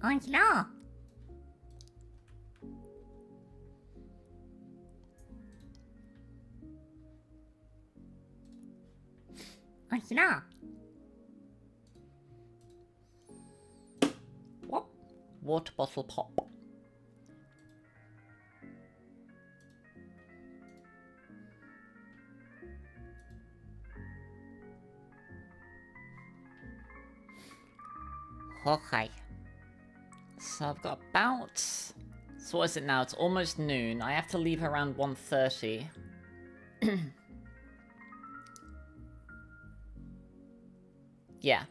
Angela. Angela. What? Water bottle pop. Okay. So I've got about... So what is it now? It's almost noon. I have to leave around 1:30. Yeah.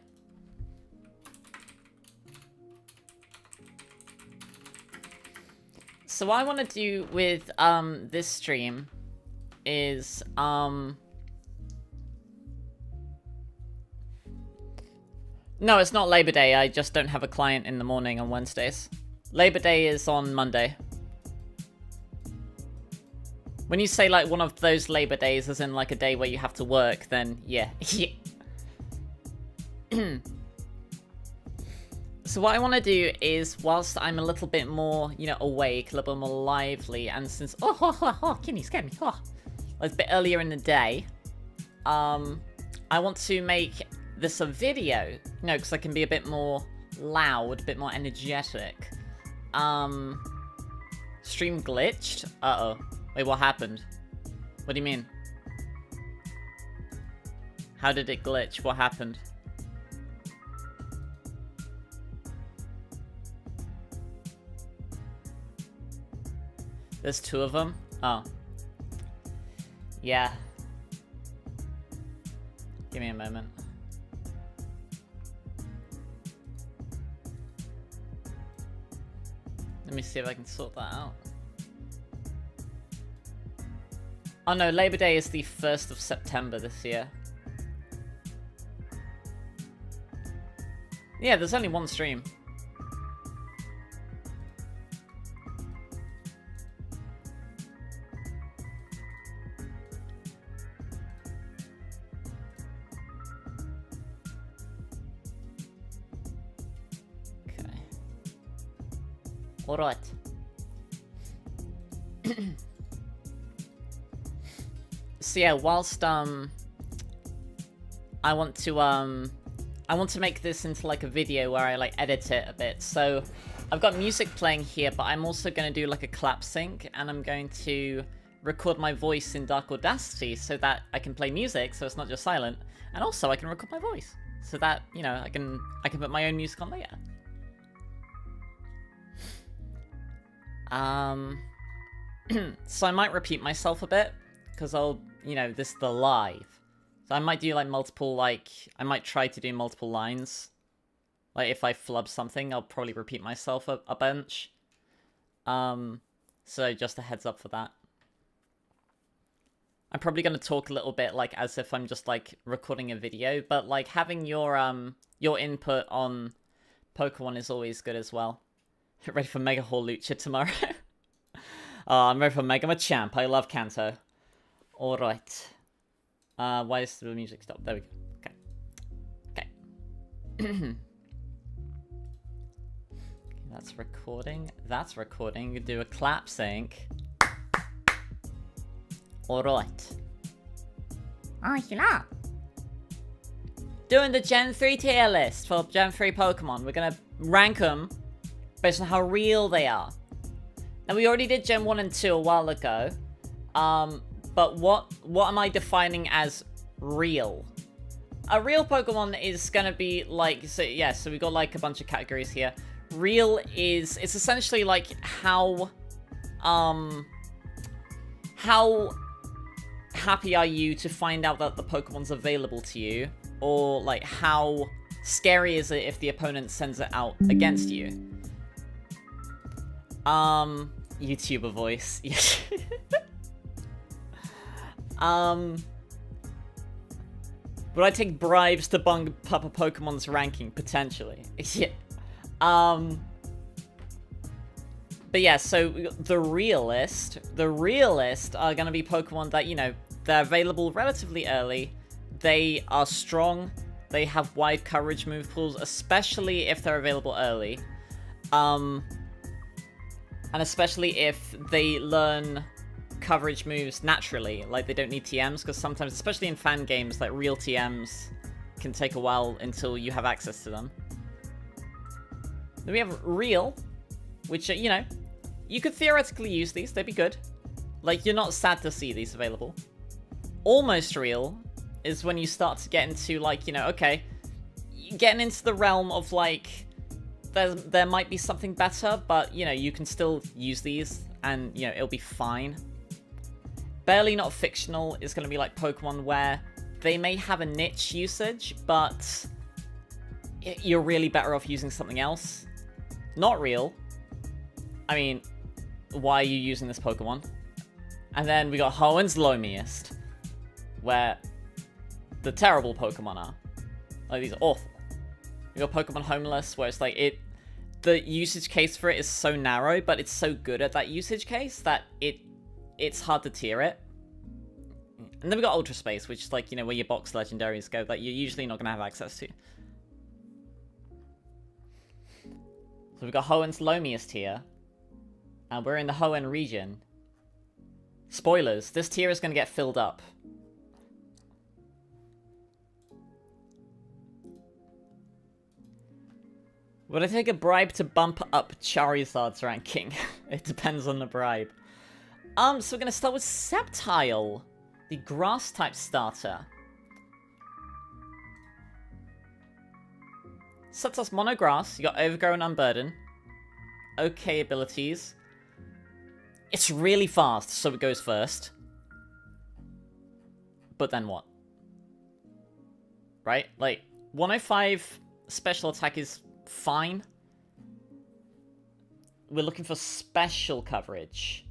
So what I want to do with this stream is no, it's not Labor Day. I just don't have a client in the morning on Wednesdays. Labor Day is on Monday. When you say like one of those Labor Days, as in like a day where you have to work, then yeah. So what I want to do is, whilst I'm a little bit more, you know, awake, a little bit more lively, and since Kenny scared me, it's a bit earlier in the day, I want to make this a video, you know, because I can be a bit more loud, a bit more energetic. Stream glitched? Uh-oh. Wait, what happened? What do you mean? How did it glitch? What happened? There's two of them? Oh. Yeah. Give me a moment. Let me see if I can sort that out. Oh no, Labor Day is the 1st of September this year. Yeah, there's only one stream. Alright. So yeah, whilst I want to make this into like a video where I like edit it a bit. So I've got music playing here, but I'm also going to do like a clap sync, and I'm going to record my voice in Dark Audacity so that I can play music so it's not just silent, and also I can record my voice so that, you know, I can put my own music on later. So I might repeat myself a bit, because I'll, you know, this is the live. So I might do, like, multiple, like, I might try to do multiple lines. Like, if I flub something, I'll probably repeat myself a bunch. So just a heads up for that. I'm probably going to talk a little bit, like, as if I'm just, like, recording a video, but, like, having your input on Pokemon is always good as well. Ready for Mega Hall Lucha tomorrow? Oh, I'm ready for Mega. I'm a champ. I love Kanto. Alright. Why is the music stop? There we go. Okay. Okay. That's recording. That's recording. Do a clap sync. Alright. Angela. Doing the Gen 3 tier list for Gen 3 Pokemon. We're gonna rank them based on how real they are. Now, we already did Gen 1 and 2 a while ago, But what am I defining as real? A real Pokemon is gonna be like, so yeah, so we got like a bunch of categories here. Real is, it's essentially like how happy are you to find out that the Pokemon's available to you? Or like how scary is it if the opponent sends it out against you? YouTuber voice. Would I take bribes to bump up a Pokemon's ranking? Potentially. Yeah. But yeah, so the realist are gonna be Pokemon that, you know, they're available relatively early. They are strong. They have wide coverage move pools, especially if they're available early. And especially if they learn coverage moves naturally, like they don't need TMs, because sometimes, especially in fan games, like real TMs can take a while until you have access to them. Then we have real, which, you know, you could theoretically use these, they'd be good. Like, you're not sad to see these available. Almost real is when you start to get into, like, you know, okay, getting into the realm of, like, there might be something better, but, you know, you can still use these, and, you know, it'll be fine. Barely not fictional is going to be like Pokemon where they may have a niche usage, but you're really better off using something else. Not real. I mean, why are you using this Pokemon? And then we got Hoenn's Loamiest, where the terrible Pokemon are. Like, these are awful. We got Pokemon Homeless, where it's like, the usage case for it is so narrow, but it's so good at that usage case that it's hard to tier it. And then we got Ultra Space, which is like, you know, where your box legendaries go that you're usually not going to have access to. So we've got Hoenn's Loamiest here. And we're in the Hoenn region. Spoilers, this tier is going to get filled up. Would I take a bribe to bump up Charizard's ranking? It depends on the bribe. So we're going to start with Sceptile, the Grass-type starter. Sceptile's Mono Grass. You got Overgrow and Unburden. Okay abilities. It's really fast, so it goes first. But then what? Right? Like, 105 special attack is fine. We're looking for special coverage.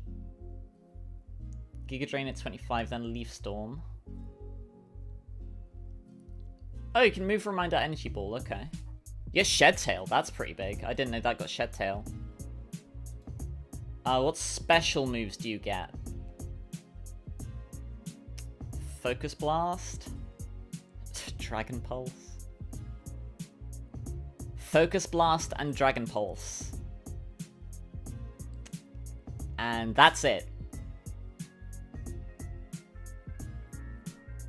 Giga Drain at 25, then Leaf Storm. Oh, you can move Reminder Energy Ball, okay. Yeah, Shed Tail, that's pretty big. I didn't know that got Shed Tail. What special moves do you get? Focus Blast? Dragon Pulse? Focus Blast and Dragon Pulse. And that's it.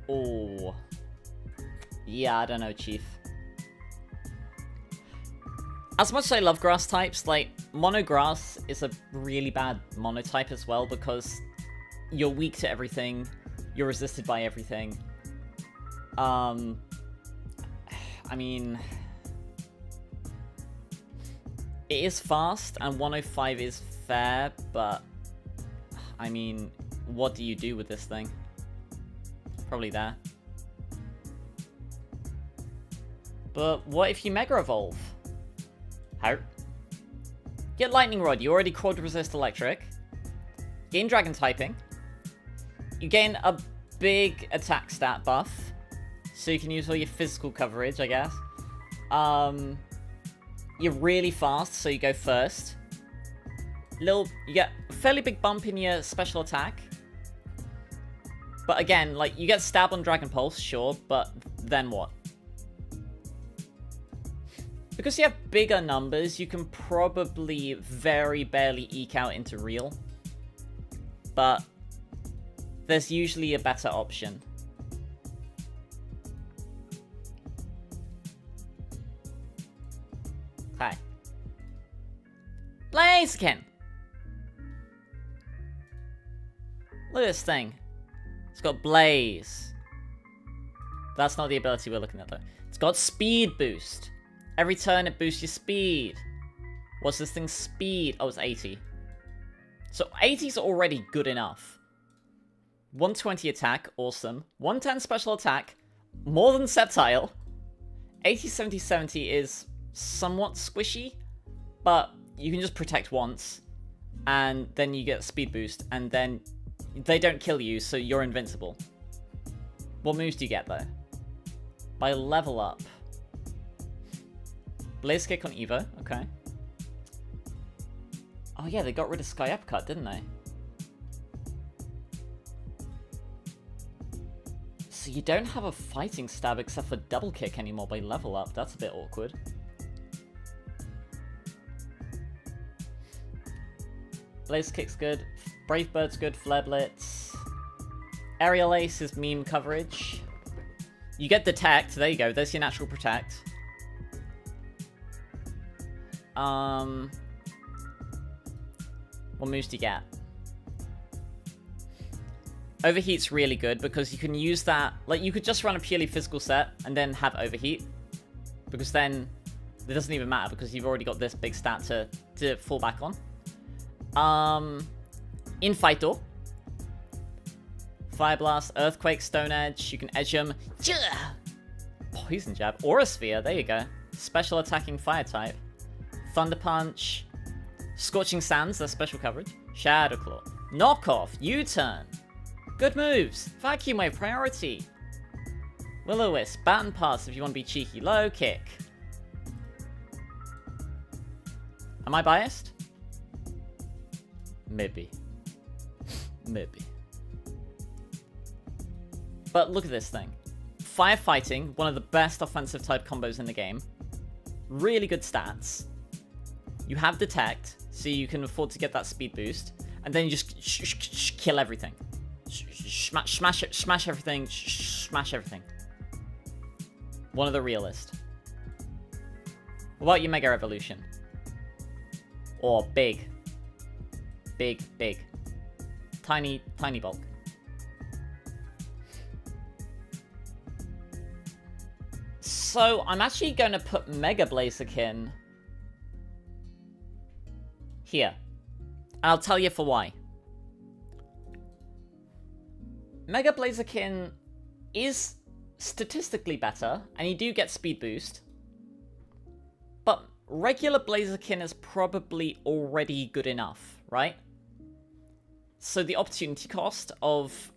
Oh. Yeah, I don't know, Chief. As much as I love grass types, like, Mono Grass is a really bad mono type as well because you're weak to everything, you're resisted by everything. I mean, it is fast and 105 is fair, but I mean, what do you do with this thing? Probably there. But what if you Mega Evolve? How? Get Lightning Rod, you already Quad Resist Electric. Gain Dragon typing. You gain a big attack stat buff. So you can use all your physical coverage, I guess. You're really fast, so you go first. You get a fairly big bump in your special attack. But again, like, you get Stab on Dragon Pulse, sure, but then what? Because you have bigger numbers, you can probably very barely eke out into Real. But there's usually a better option. Okay. Blaziken! Look at this thing. It's got Blaze. That's not the ability we're looking at, though. It's got Speed Boost. Every turn, it boosts your speed. What's this thing's speed? Oh, it's 80. So 80's already good enough. 120 attack, awesome. 110 special attack, more than Sceptile. 80, 70, 70 is somewhat squishy, but you can just protect once, and then you get speed boost, and then they don't kill you, so you're invincible. What moves do you get, though? By level up. Blaze Kick on Evo, okay. Oh yeah, they got rid of Sky Uppercut, didn't they? So you don't have a fighting stab except for double kick anymore by level up. That's a bit awkward. Blaze Kick's good. Brave Bird's good. Flare Blitz. Aerial Ace is meme coverage. You get Detect. There you go. There's your natural Protect. What moves do you get? Overheat's really good because you can use that. Like, you could just run a purely physical set and then have Overheat. Because then it doesn't even matter because you've already got this big stat to fall back on. In Fight Door. Fire Blast, Earthquake, Stone Edge. You can edge them. Poison Jab. Aura Sphere, there you go. Special attacking fire type. Thunder Punch. Scorching Sands, that's special coverage. Shadow Claw. Knockoff, U-Turn. Good moves. Vacuum Wave, priority. Will-O-Wisp, Baton Pass if you want to be cheeky. Low Kick. Am I biased? Maybe. Maybe. But look at this thing. Firefighting, one of the best offensive type combos in the game. Really good stats. You have Detect, so you can afford to get that speed boost. And then you just kill everything. Smash everything. Smash everything. One of the realest. What about your Mega Evolution? Or big. Big. Tiny bulk. So, I'm actually going to put Mega Blaziken here. And I'll tell you for why. Mega Blaziken is statistically better, and you do get speed boost. But regular Blaziken is probably already good enough, right? So the opportunity cost of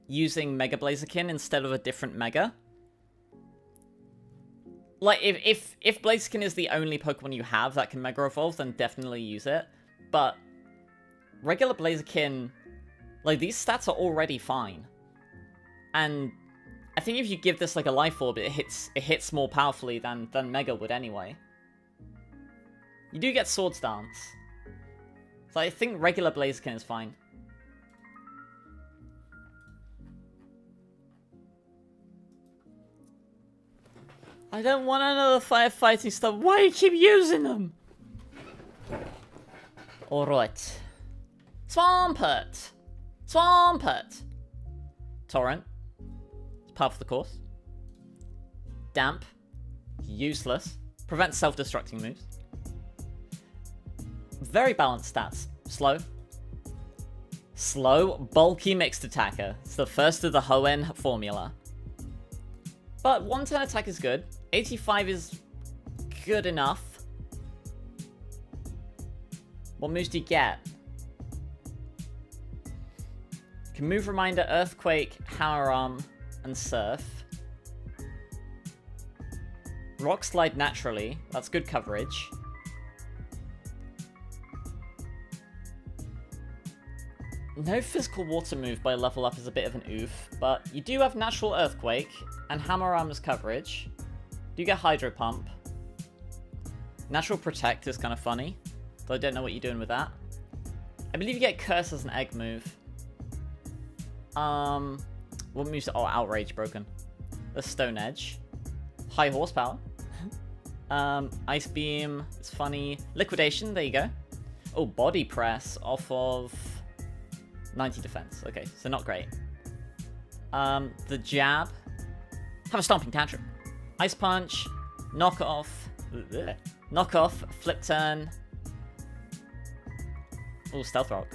using Mega Blaziken instead of a different Mega... Like, if Blaziken is the only Pokemon you have that can Mega Evolve, then definitely use it. But regular Blaziken, like, these stats are already fine. And I think if you give this, like, a Life Orb, it hits more powerfully than Mega would anyway. You do get Swords Dance. So I think regular Blaziken is fine. I don't want another firefighting stuff. Why do you keep using them? Alright. Swampert! Torrent. It's par for the course. Damp. Useless. Prevents self-destructing moves. Very balanced stats. Slow, bulky mixed attacker. It's the first of the Hoenn formula. But 110 attack is good. 85 is good enough. What moves do you get? You can move Reminder, Earthquake, Hammer Arm, and Surf. Rock Slide naturally. That's good coverage. No physical water move by level up is a bit of an oof, but you do have natural Earthquake and Hammer Arm as coverage. You get Hydro Pump. Natural Protect is kind of funny, though I don't know what you're doing with that. I believe you get Curse as an egg move. What moves? Oh, Outrage broken. The Stone Edge. High Horsepower. Ice Beam. It's funny. Liquidation. There you go. Oh, Body Press off of 90 defense. Okay, so not great. The jab. Have a stomping tantrum. Ice punch. Knock off. Bleh. Knock off. Flip turn. Ooh, stealth rock.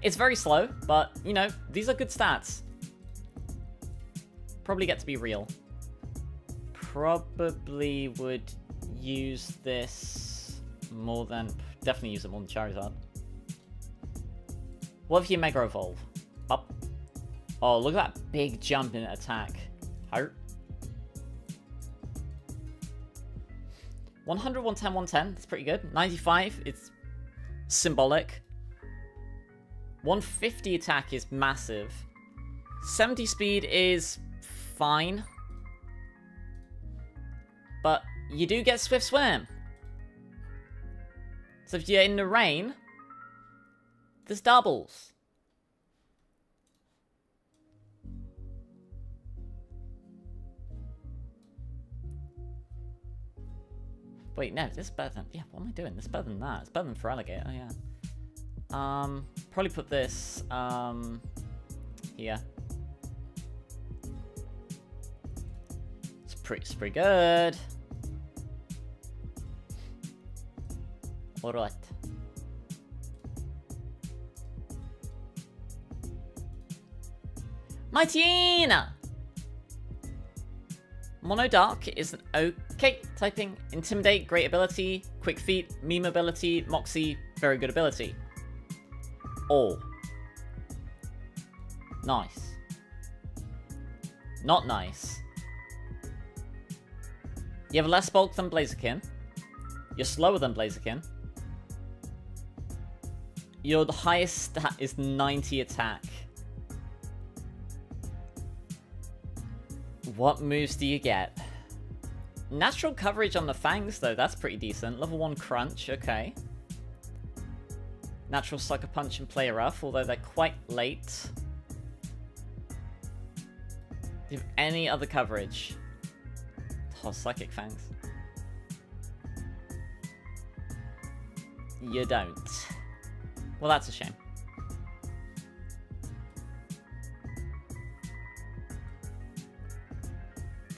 It's very slow, but, you know, these are good stats. Probably get to be real. Probably would use this more than... Definitely use it more than Charizard. What if you Mega Evolve? Up. Oh, look at that big jump in attack. Hurt. 100, 110, 110. That's pretty good. 95, it's symbolic. 150 attack is massive. 70 speed is fine. But you do get Swift Swim. So if you're in the rain, there's doubles. Wait, no, this is better than... Yeah, what am I doing? This is better than that. It's better than Feraligatr, oh yeah. Probably put this, here. It's pretty good. Alright. Mightyena! Mono Dark is an okay typing. Intimidate, great ability. Quick Feet, meme ability. Moxie, very good ability. All. Nice. Not nice. You have less bulk than Blaziken. You're slower than Blaziken. Your highest stat is 90 attack. What moves do you get? Natural coverage on the Fangs, though. That's pretty decent. Level 1 Crunch. Okay. Natural Sucker Punch and Play Rough, although they're quite late. Do you have any other coverage? Oh, Psychic Fangs. You don't. Well, that's a shame.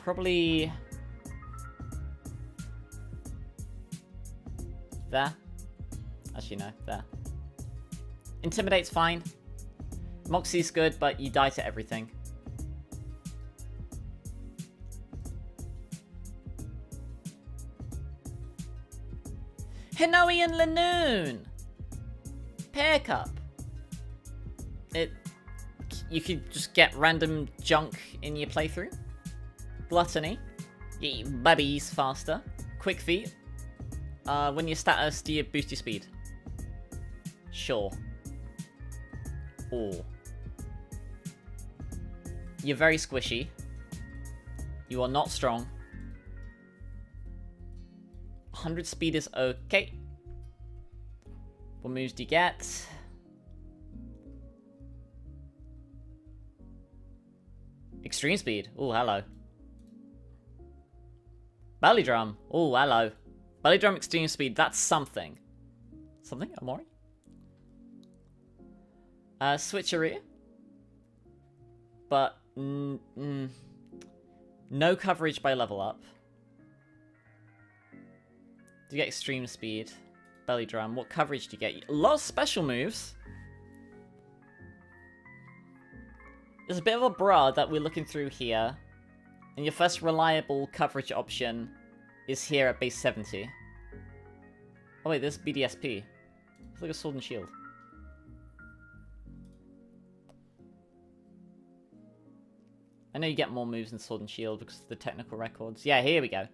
Probably... there. Actually, no. There. Intimidate's fine. Moxie's good, but you die to everything. Hinoi and Lanoon! Pear Cup. You could just get random junk in your playthrough. Gluttony. You eat babies faster. Quick Feet. When your status, do you boost your speed? Sure. Or you're very squishy. You are not strong. 100 speed is okay. What moves do you get? Extreme speed. Oh, hello. Belly drum. Oh, hello. Belly drum, extreme speed. That's something. Something? Omori? Switcheroo. But no coverage by level up. Do you get extreme speed? Belly drum. What coverage do you get? A lot of special moves. There's a bit of a bra that we're looking through here. And your first reliable coverage option is here at base 70. Oh wait, there's BDSP. It's like a Sword and Shield. I know you get more moves in Sword and Shield because of the technical records. Yeah, here we go.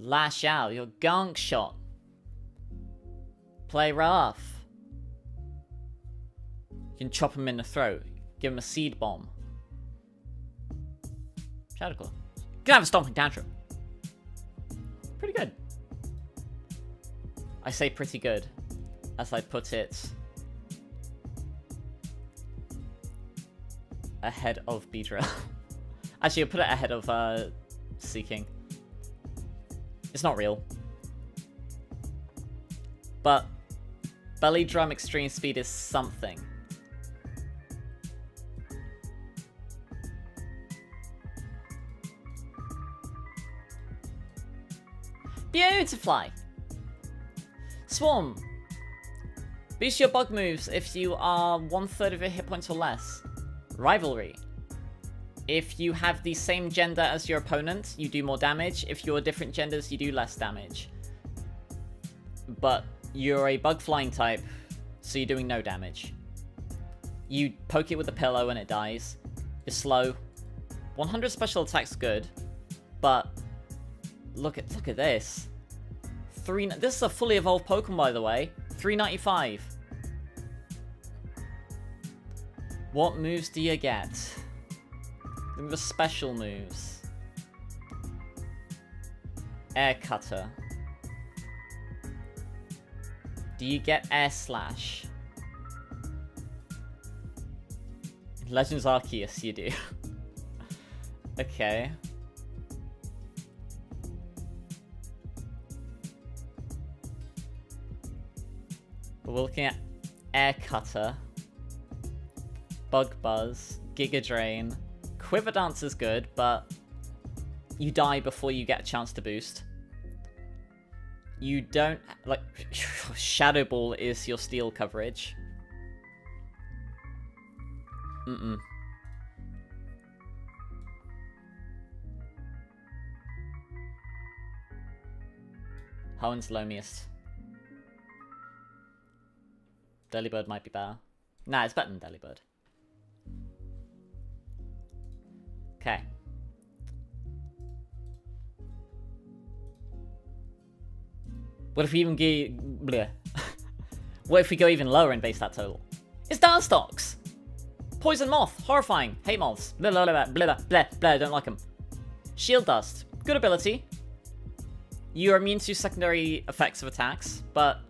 Lash out, your gunk shot. Play rough. You can chop him in the throat. Give him a seed bomb. Shadow Claw. You can have a stomping tantrum. Pretty good. I say pretty good, as I put it ahead of Beedrill. Actually, I'll put it ahead of Seeking. It's not real. But Belly drum extreme speed is something. Beautifly. Swarm. Boost your bug moves if you are 1/3 of your hit points or less. Rivalry. If you have the same gender as your opponent, you do more damage. If you're different genders, you do less damage. But you're a bug flying type, so you're doing no damage. You poke it with a pillow and it dies. You're slow. 100 special attack's good, but look at this. This is a fully evolved Pokemon, by the way. 395. What moves do you get? Look at the special moves. Air Cutter. Do you get Air Slash? Legends Arceus, you do. Okay. But we're looking at Air Cutter, Bug Buzz, Giga Drain. Quiver Dance is good, but you die before you get a chance to boost. You don't, like, Shadow Ball is your steel coverage. Hoen's Lomiest. Delibird might be better. Nah, it's better than Delibird. Okay. What if we even get... What if we go even lower in base stat total? It's Darstox! Poison Moth, horrifying, hate moths, blah blah blah blah blah blah, don't like them. Shield Dust, good ability. You are immune to secondary effects of attacks, but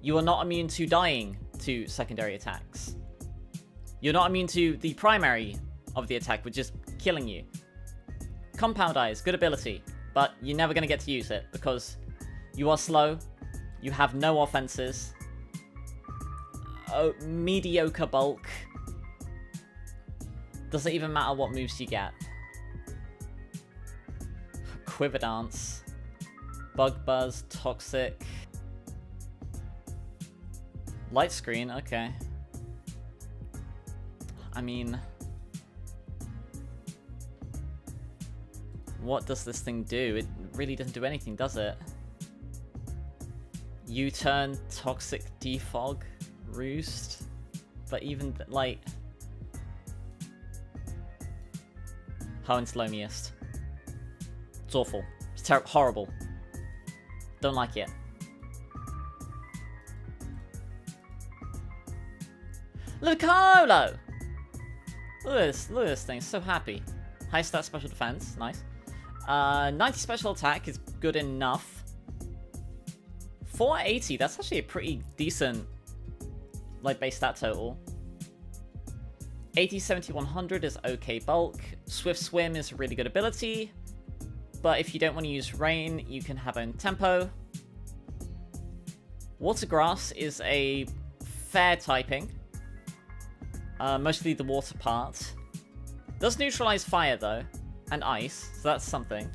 you are not immune to dying to secondary attacks. You're not immune to the primary of the attack, which is killing you. Compound Eyes, good ability, but you're never going to get to use it because you are slow, you have no offenses, mediocre bulk. Doesn't even matter what moves you get. Quiver Dance, Bug Buzz, Toxic, Light Screen, okay. I mean, what does this thing do? It really doesn't do anything, does it? U-turn, Toxic, Defog, Roost, but even like Hoen's Lomiest. It's awful. It's horrible. Don't like it. Lucolo! Look at this thing, it's so happy. High stat special defense, nice. 90 special attack is good enough. 480, that's actually a pretty decent, like, base stat total. 80, 70, 100 is okay bulk. Swift Swim is a really good ability. But if you don't want to use Rain, you can have own Tempo. Water Grass is a fair typing. Mostly the water part. Does neutralize fire though, and ice, so that's something.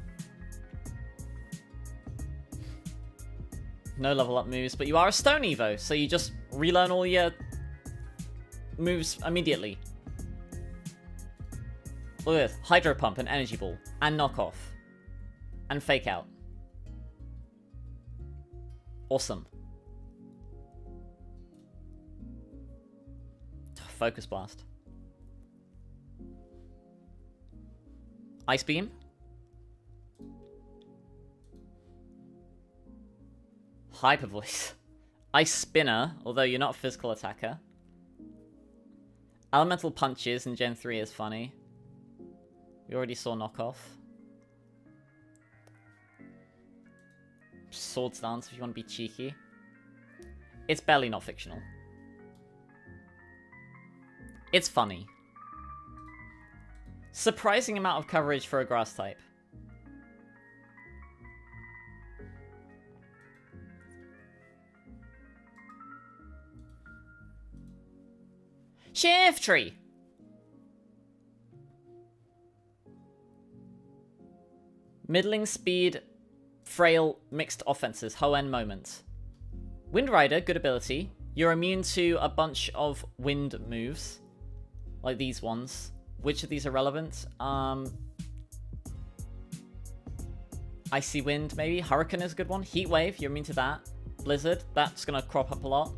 No level up moves, but you are a Stone Evo, so you just relearn all your moves immediately. Look at this, Hydro Pump and Energy Ball, and Knockoff, and Fake Out. Awesome. Focus Blast. Ice Beam. Hyper Voice. Ice Spinner, although you're not a physical attacker. Elemental Punches in Gen 3 is funny. We already saw Knockoff. Swords Dance if you want to be cheeky. It's barely not fictional. It's funny. Surprising amount of coverage for a grass type. Shiftry! Middling speed, frail, mixed offenses, Hoenn moments. Wind Rider, good ability. You're immune to a bunch of wind moves. Like these ones. Which of these are relevant? Icy Wind, maybe? Hurricane is a good one. Heat Wave, you're immune to that. Blizzard, that's gonna crop up a lot.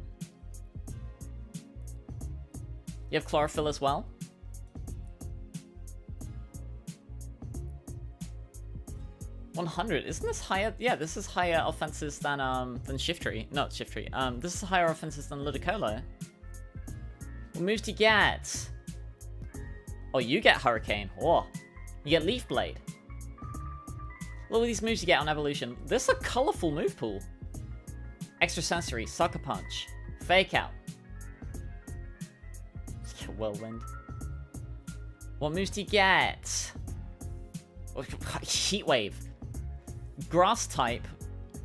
You have Chlorophyll as well. $100. Isn't this higher? Yeah, this is higher offenses than Shiftry. Not Shiftry. This is higher offenses than Ludicolo. What moves do you get? Oh, you get Hurricane. Oh, you get Leaf Blade. Look at these moves you get on Evolution. This is a colorful move pool. Extrasensory, Sucker Punch, Fake Out. Whirlwind. What moves do you get? Heat Wave. Grass type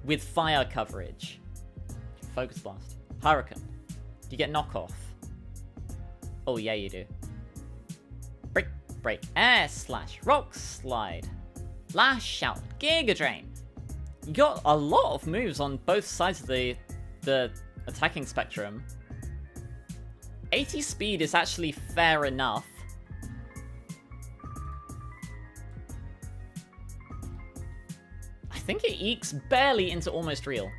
with fire coverage. Focus Blast. Hurricane. Do you get Knockoff? Oh yeah, you do. Break. Air Slash. Rock Slide. Lash Out. Giga Drain. You got a lot of moves on both sides of the attacking spectrum. 80 speed is actually fair enough. I think it ekes barely into almost real.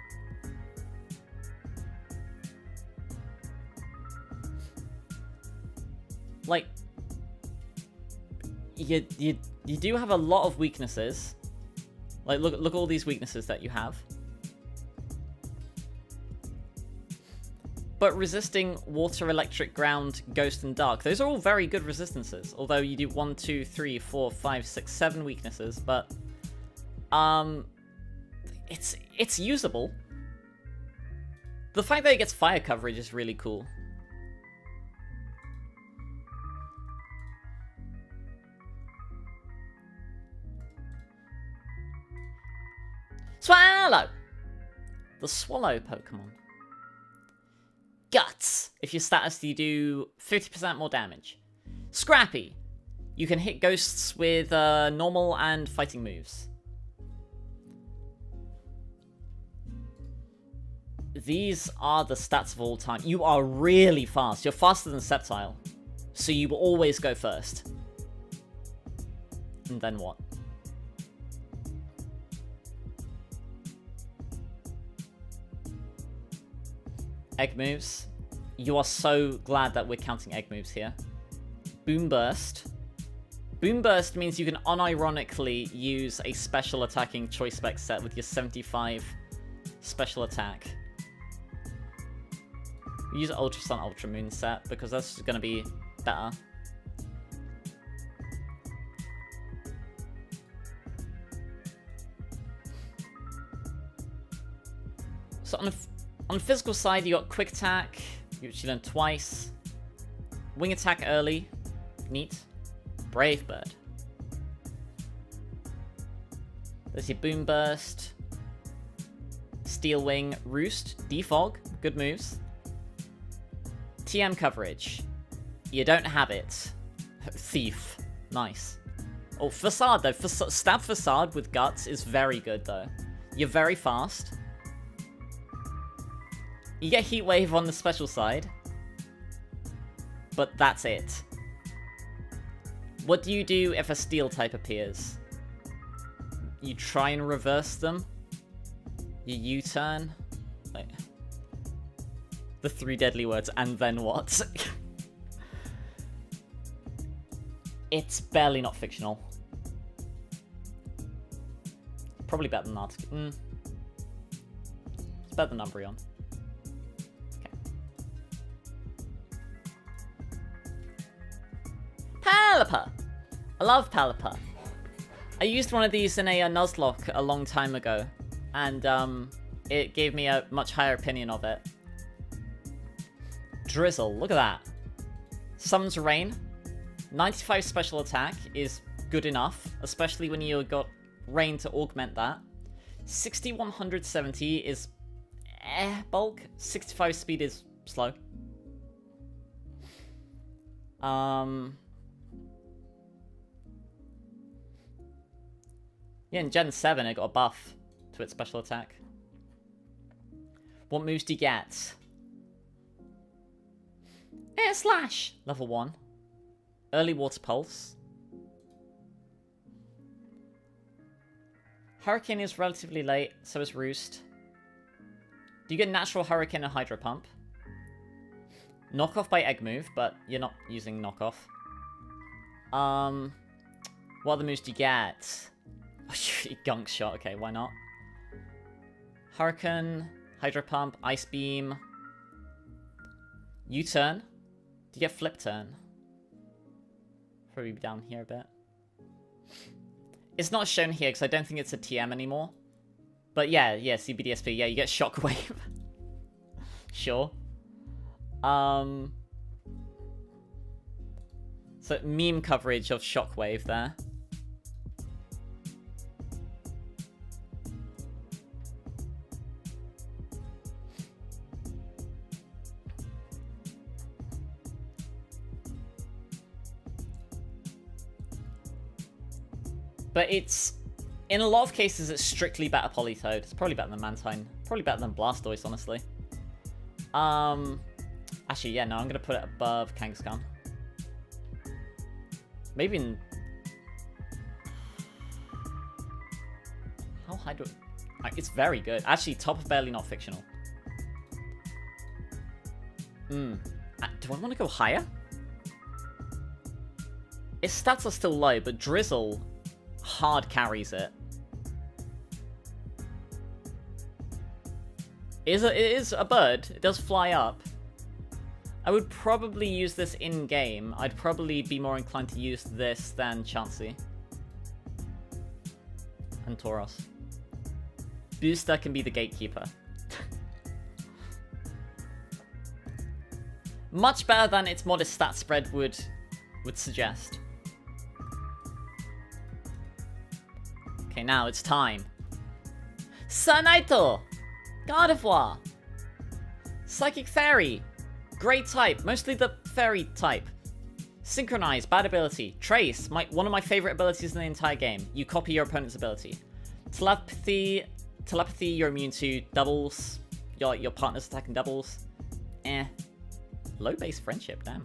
Like, you do have a lot of weaknesses. Like, look at all these weaknesses that you have. But resisting water, electric, ground, ghost, and dark, those are all very good resistances. Although you do 1, 2, 3, 4, 5, 6, 7 weaknesses, but it's usable. The fact that it gets fire coverage is really cool. Swallow! The Swallow Pokemon. Guts! If your status, you do 50% more damage. Scrappy! You can hit ghosts with normal and fighting moves. These are the stats of all time. You are really fast. You're faster than Sceptile. So you will always go first. And then what? Egg moves. You are so glad that we're counting egg moves here. Boom Burst. Boom Burst means you can unironically use a special attacking choice spec set with your 75 special attack. We use Ultra Sun, Ultra Moon set because that's going to be better. So on the physical side, you got Quick Attack, which you learn twice. Wing Attack early. Neat. Brave Bird. There's your Boom Burst. Steel Wing, Roost, Defog. Good moves. TM coverage. You don't have it. Thief. Nice. Oh, Facade though. Stab Facade with Guts is very good though. You're very fast. You get Heat Wave on the special side. But that's it. What do you do if a Steel type appears? You try and reverse them. You U-turn. Wait. The 3 deadly words, and then what? It's barely not fictional. Probably better than Artic. It's better than Umbreon. Palipper! I love Palipper. I used one of these in a Nuzlocke a long time ago, and it gave me a much higher opinion of it. Drizzle, look at that. Summons Rain. 95 special attack is good enough, especially when you got Rain to augment that. 6170 is bulk. 65 speed is slow. Yeah, in Gen 7 it got a buff to its special attack. What moves do you get? Air Slash! Level 1. Early Water Pulse. Hurricane is relatively late, so is Roost. Do you get Natural Hurricane and Hydro Pump? Knockoff by Egg Move, but you're not using Knockoff. What other moves do you get? Gunk Shot, okay, why not? Hurricane, Hydro Pump, Ice Beam. U-Turn. Do you get Flip Turn? Probably down here a bit. It's not shown here because I don't think it's a TM anymore. But yeah, CBDSP, yeah, you get Shockwave. Sure. So meme coverage of Shockwave there. But it's, in a lot of cases, it's strictly better Politoed. It's probably better than Mantine. Probably better than Blastoise, honestly. Actually, yeah, no, I'm going to put it above Kangaskhan. Maybe in... How high do... It's very good. Actually, top of Barely Not Fictional. Do I want to go higher? Its stats are still low, but Drizzle hard carries it. It is a bird. It does fly up. I would probably use this in-game. I'd probably be more inclined to use this than Chansey. And Tauros. Booster can be the gatekeeper. Much better than its modest stat spread would suggest. Okay, now it's time. Sanaito! Gardevoir! Psychic Fairy! Great type, mostly the Fairy type. Synchronize, bad ability. Trace, one of my favorite abilities in the entire game. You copy your opponent's ability. Telepathy, you're immune to doubles. Your partner's attacking doubles. Low base friendship, damn.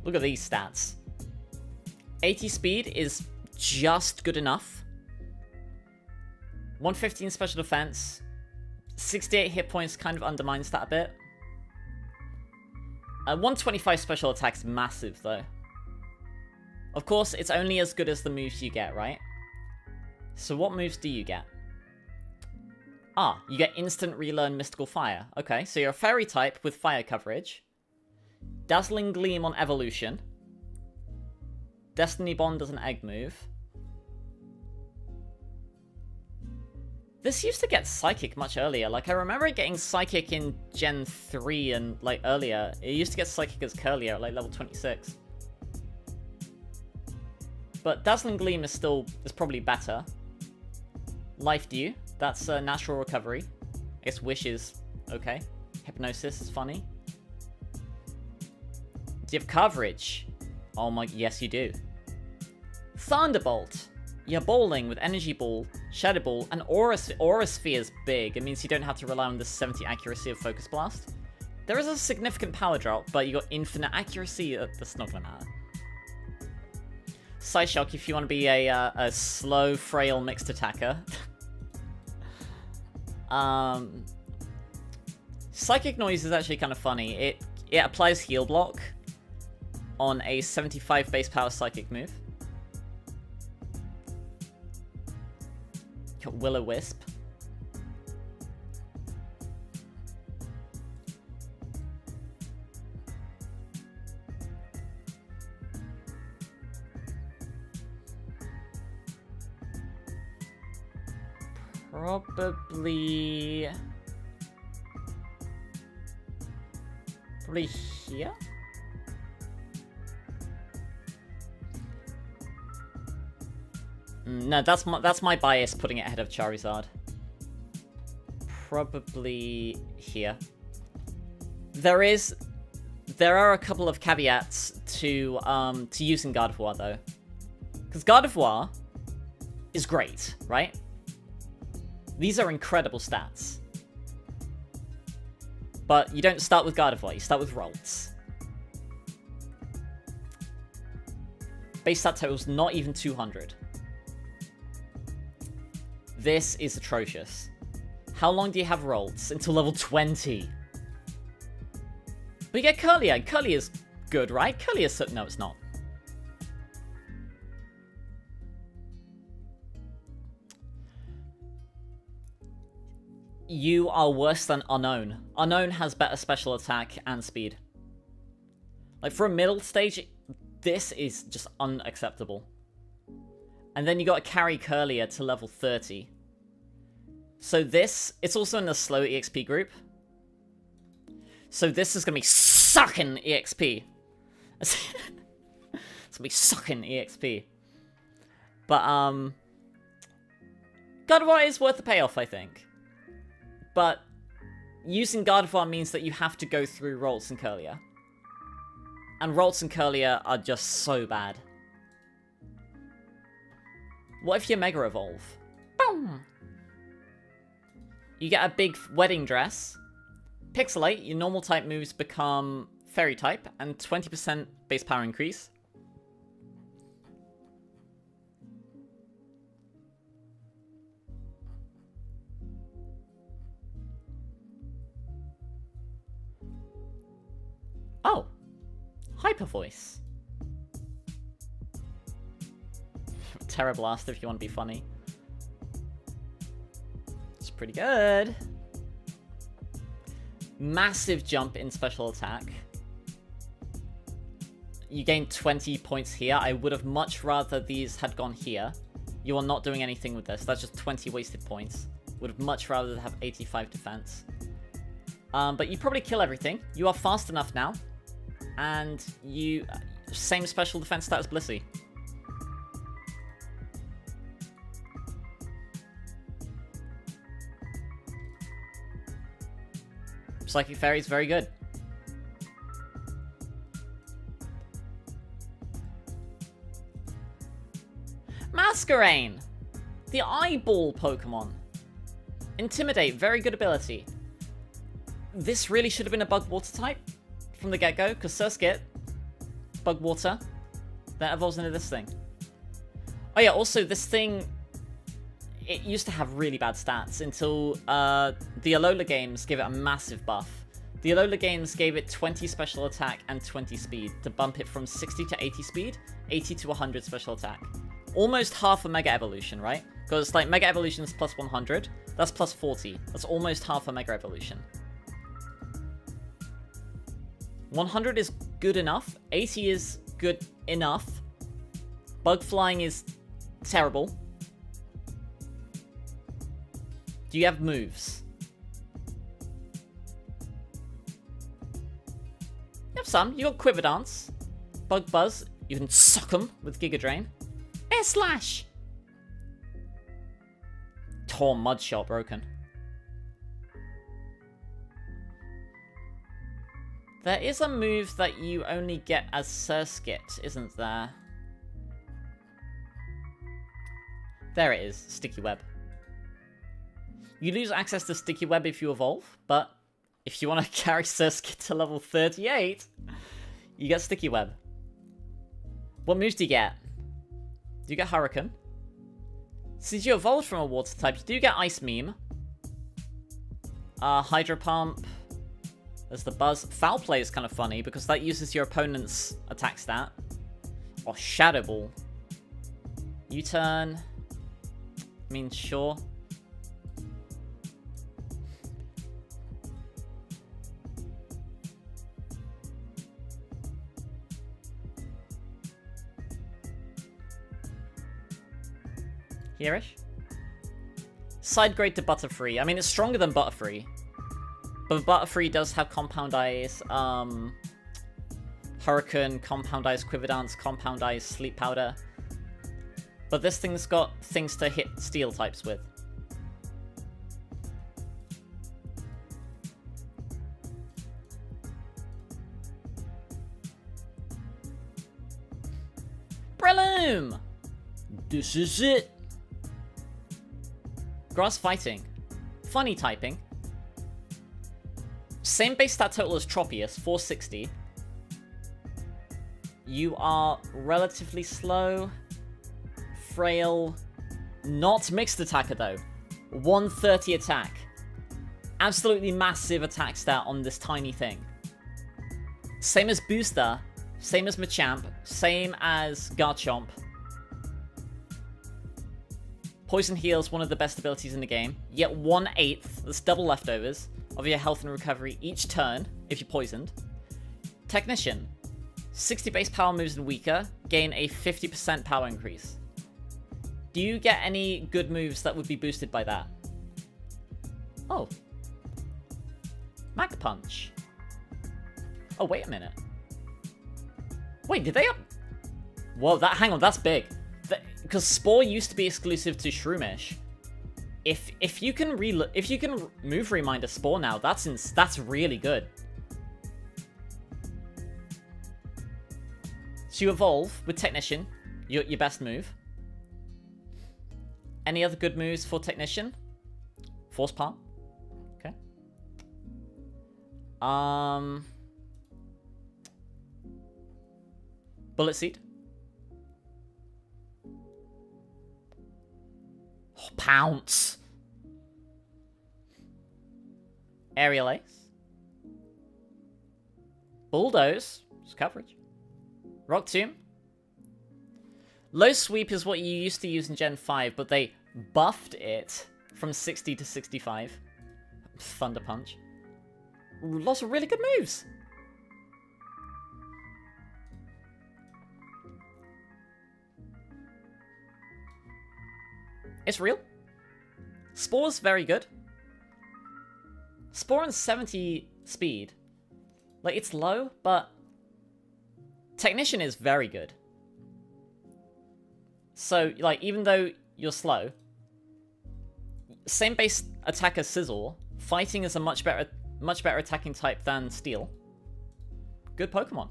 Look at these stats. 80 speed is just good enough. 115 special defense. 68 hit points kind of undermines that a bit. 125 special attack's massive, though. Of course, it's only as good as the moves you get, right? So what moves do you get? You get instant relearn Mystical Fire. Okay, so you're a Fairy type with fire coverage. Dazzling Gleam on evolution. Destiny Bond does an egg move. This used to get Psychic much earlier. Like, I remember it getting Psychic in Gen 3 and, like, earlier. It used to get Psychic as Curlier at, like, level 26. But Dazzling Gleam is probably better. Life Dew. That's natural recovery. I guess Wish is okay. Hypnosis is funny. Do you have coverage? Oh my, yes you do. Thunderbolt. You're bowling with Energy Ball, Shadow Ball, and Aura Sphere is big. It means you don't have to rely on the 70 accuracy of Focus Blast. There is a significant power drop, but you got infinite accuracy. That's not gonna matter. Psyshock if you want to be a slow, frail mixed attacker. Psychic Noise is actually kind of funny. It applies Heal Block on a 75 base power Psychic move. Got Will-O-Wisp. Probably here? No, that's my bias putting it ahead of Charizard. Probably here. There is There are a couple of caveats to using Gardevoir, though. Because Gardevoir is great, right? These are incredible stats. But you don't start with Gardevoir, you start with Ralts. Base stat total's not even 200. This is atrocious. How long do you have Ralts? Until level 20. But you get Curlier. Curlier's good, right? Curlier's so... No, it's not. You are worse than Unknown. Unknown has better special attack and speed. Like, for a middle stage, this is just unacceptable. And then you gotta carry Curlier to level 30. So this, it's also in the slow EXP group. So this is gonna be sucking EXP. It's gonna be sucking EXP. But, Gardevoir is worth the payoff, I think. But using Gardevoir means that you have to go through Ralts and Curlier. And Ralts and Curlier are just so bad. What if you Mega Evolve? Boom! You get a big wedding dress. Pixelate, your normal type moves become Fairy type, and 20% base power increase. Oh! Hyper Voice. Terra Blast if you want to be funny. It's pretty good. Massive jump in special attack. You gain 20 points here. I would have much rather these had gone here. You are not doing anything with this. That's just 20 wasted points. Would have much rather have 85 defense. But you probably kill everything. You are fast enough now. And you... Same special defense stat as Blissey. Psychic Fairy is very good. Masquerain! The eyeball Pokemon. Intimidate, very good ability. This really should have been a Bug Water type from the get-go, because Surskit, Bug Water, that evolves into this thing. Oh yeah, also this thing, it used to have really bad stats until the Alola games gave it a massive buff. The Alola games gave it 20 special attack and 20 speed to bump it from 60 to 80 speed, 80 to 100 special attack. Almost half a Mega Evolution, right? Because like Mega Evolution is plus 100, that's plus 40. That's almost half a Mega Evolution. 100 is good enough. 80 is good enough. Bug Flying is terrible. Do you have moves? You have some. You got Quiver Dance. Bug Buzz. You can suck them with Giga Drain. Air Slash! Torn Mud Shot broken. There is a move that you only get as Surskit, isn't there? There it is. Sticky Web. You lose access to Sticky Web if you evolve, but if you want to carry Surskit to level 38, you get Sticky Web. What moves do you get? Do you get Hurricane? Since you evolved from a water type, you do get Ice Meme. Hydro Pump. There's the Buzz. Foul Play is kind of funny because that uses your opponent's attack stat. Or Shadow Ball. U-turn. I mean, sure. Here-ish. Side grade to Butterfree. I mean, it's stronger than Butterfree. But Butterfree does have Compound Eyes, Hurricane, Compound Eyes, Quiver Dance, Compound Eyes, Sleep Powder. But this thing's got things to hit Steel types with. Realm! This is it! Grass fighting. Funny typing. Same base stat total as Tropius, 460. You are relatively slow, frail, not mixed attacker though. 130 attack. Absolutely massive attack stat on this tiny thing. Same as Booster, same as Machamp, same as Garchomp. Poison Heal's one of the best abilities in the game. You get 1/8, that's double leftovers, of your health and recovery each turn if you're poisoned. Technician. 60 base power moves and weaker, gain a 50% power increase. Do you get any good moves that would be boosted by that? Oh. Mag Punch. Oh, wait a minute. Wait, did they up... Whoa, hang on, that's big. Because Spore used to be exclusive to Shroomish. If you can move Reminder Spore now, that's really good. So you evolve with Technician, your best move. Any other good moves for Technician? Force Palm. Okay. Bullet Seed. Oh, Pounce. Aerial Ace. Bulldoze. It's coverage. Rock Tomb. Low Sweep is what you used to use in Gen 5, but they buffed it from 60 to 65. Thunder Punch. Lots of really good moves. It's real. Spore's very good. Spore on 70 speed. Like, it's low, but Technician is very good. So, like, even though you're slow, same base attack as Sizzle, fighting is a much better attacking type than Steel. Good Pokemon.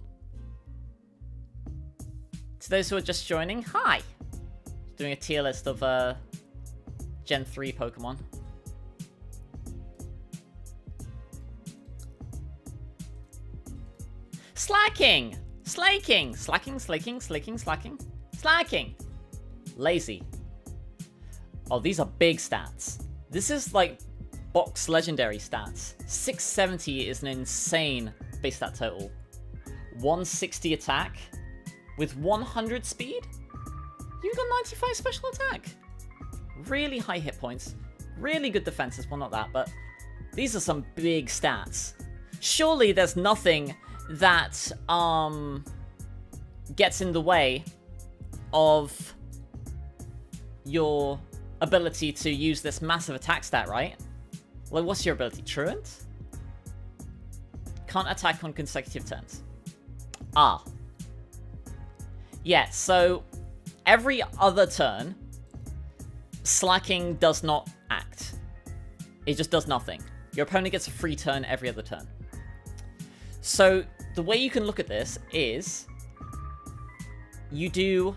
To those who are just joining, hi! Doing a tier list of Gen 3 Pokemon. Slacking! Slaking! Slacking, slaking, slaking, slacking. Slacking! Lazy. Oh, these are big stats. This is like box legendary stats. 670 is an insane base stat total. 160 attack with 100 speed? You got 95 special attack. Really high hit points. Really good defenses. Well, not that, but these are some big stats. Surely there's nothing that gets in the way of your ability to use this massive attack stat, right? Like, what's your ability? Truant? Can't attack on consecutive turns. Ah. Yeah, so every other turn, slacking does not act. It just does nothing. Your opponent gets a free turn every other turn. So the way you can look at this is you do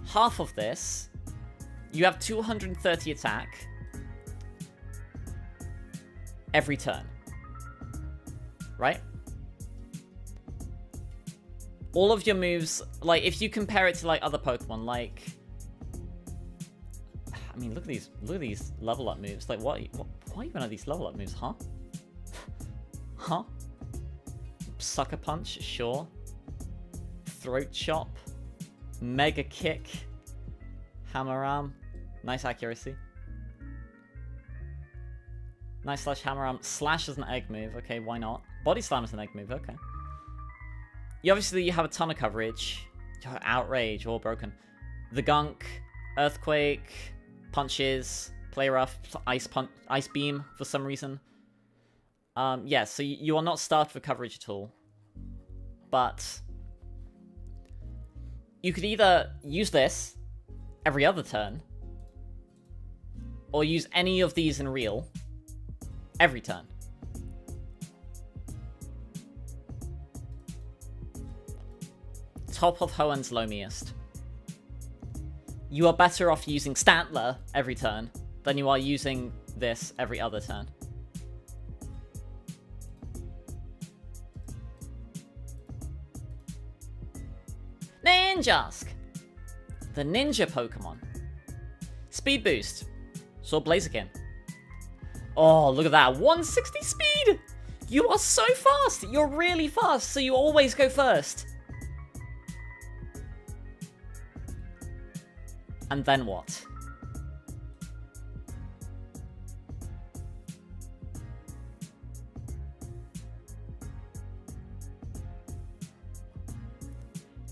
half of this. You have 230 attack every turn, right? All of your moves, like, if you compare it to like other Pokemon, like, I mean, look at these level up moves. Like, what even are these level up moves, huh? Huh? Sucker Punch, sure. Throat Chop, Mega Kick, Hammer Arm, nice accuracy. Nice slash hammer arm. Slash is an egg move, okay, why not? Body Slam is an egg move, okay. You obviously have a ton of coverage. Outrage, all broken. The Gunk, Earthquake, Punches, Play Rough, Ice Beam for some reason. Yeah, so you are not starved for coverage at all. But you could either use this every other turn, or use any of these in real every turn. Top of Hoenn's Loamiest. you are better off using Statler every turn than you are using this every other turn. Ninjask! The ninja Pokemon. Speed boost. Saw Blaziken. Oh, look at that. 160 speed! You are so fast! You're really fast, so you always go first. And then what?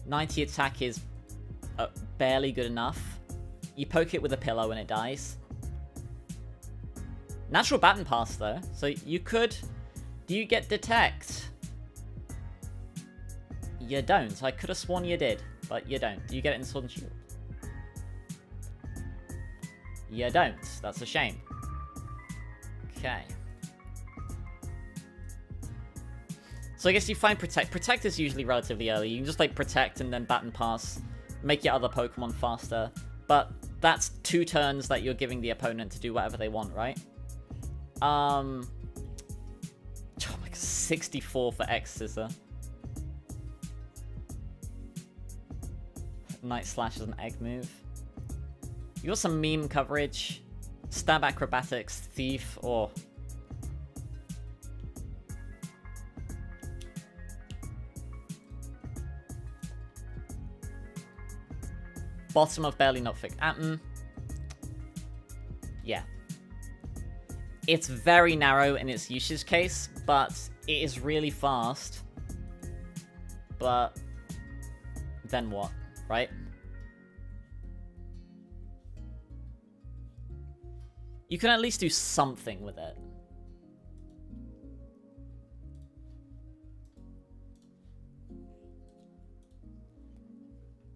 .90 attack is barely good enough. You poke it with a pillow and it dies. Natural baton pass though, so you could... Do you get detect? You don't. I could have sworn you did, but you don't. Do you get it in Sword and Shield? You don't. That's a shame. Okay. So I guess you find Protect. Protect is usually relatively early. You can just like Protect and then Baton Pass. Make your other Pokemon faster. But that's 2 turns that you're giving the opponent to do whatever they want, right? Oh my god, 64 for X-Scissor. Night Slash is an egg move. You got some meme coverage. Stab Acrobatics, Thief, or... Bottom of Barely Not Fixed. Yeah. It's very narrow in its usage case, but it is really fast. But then what, right? You can at least do something with it.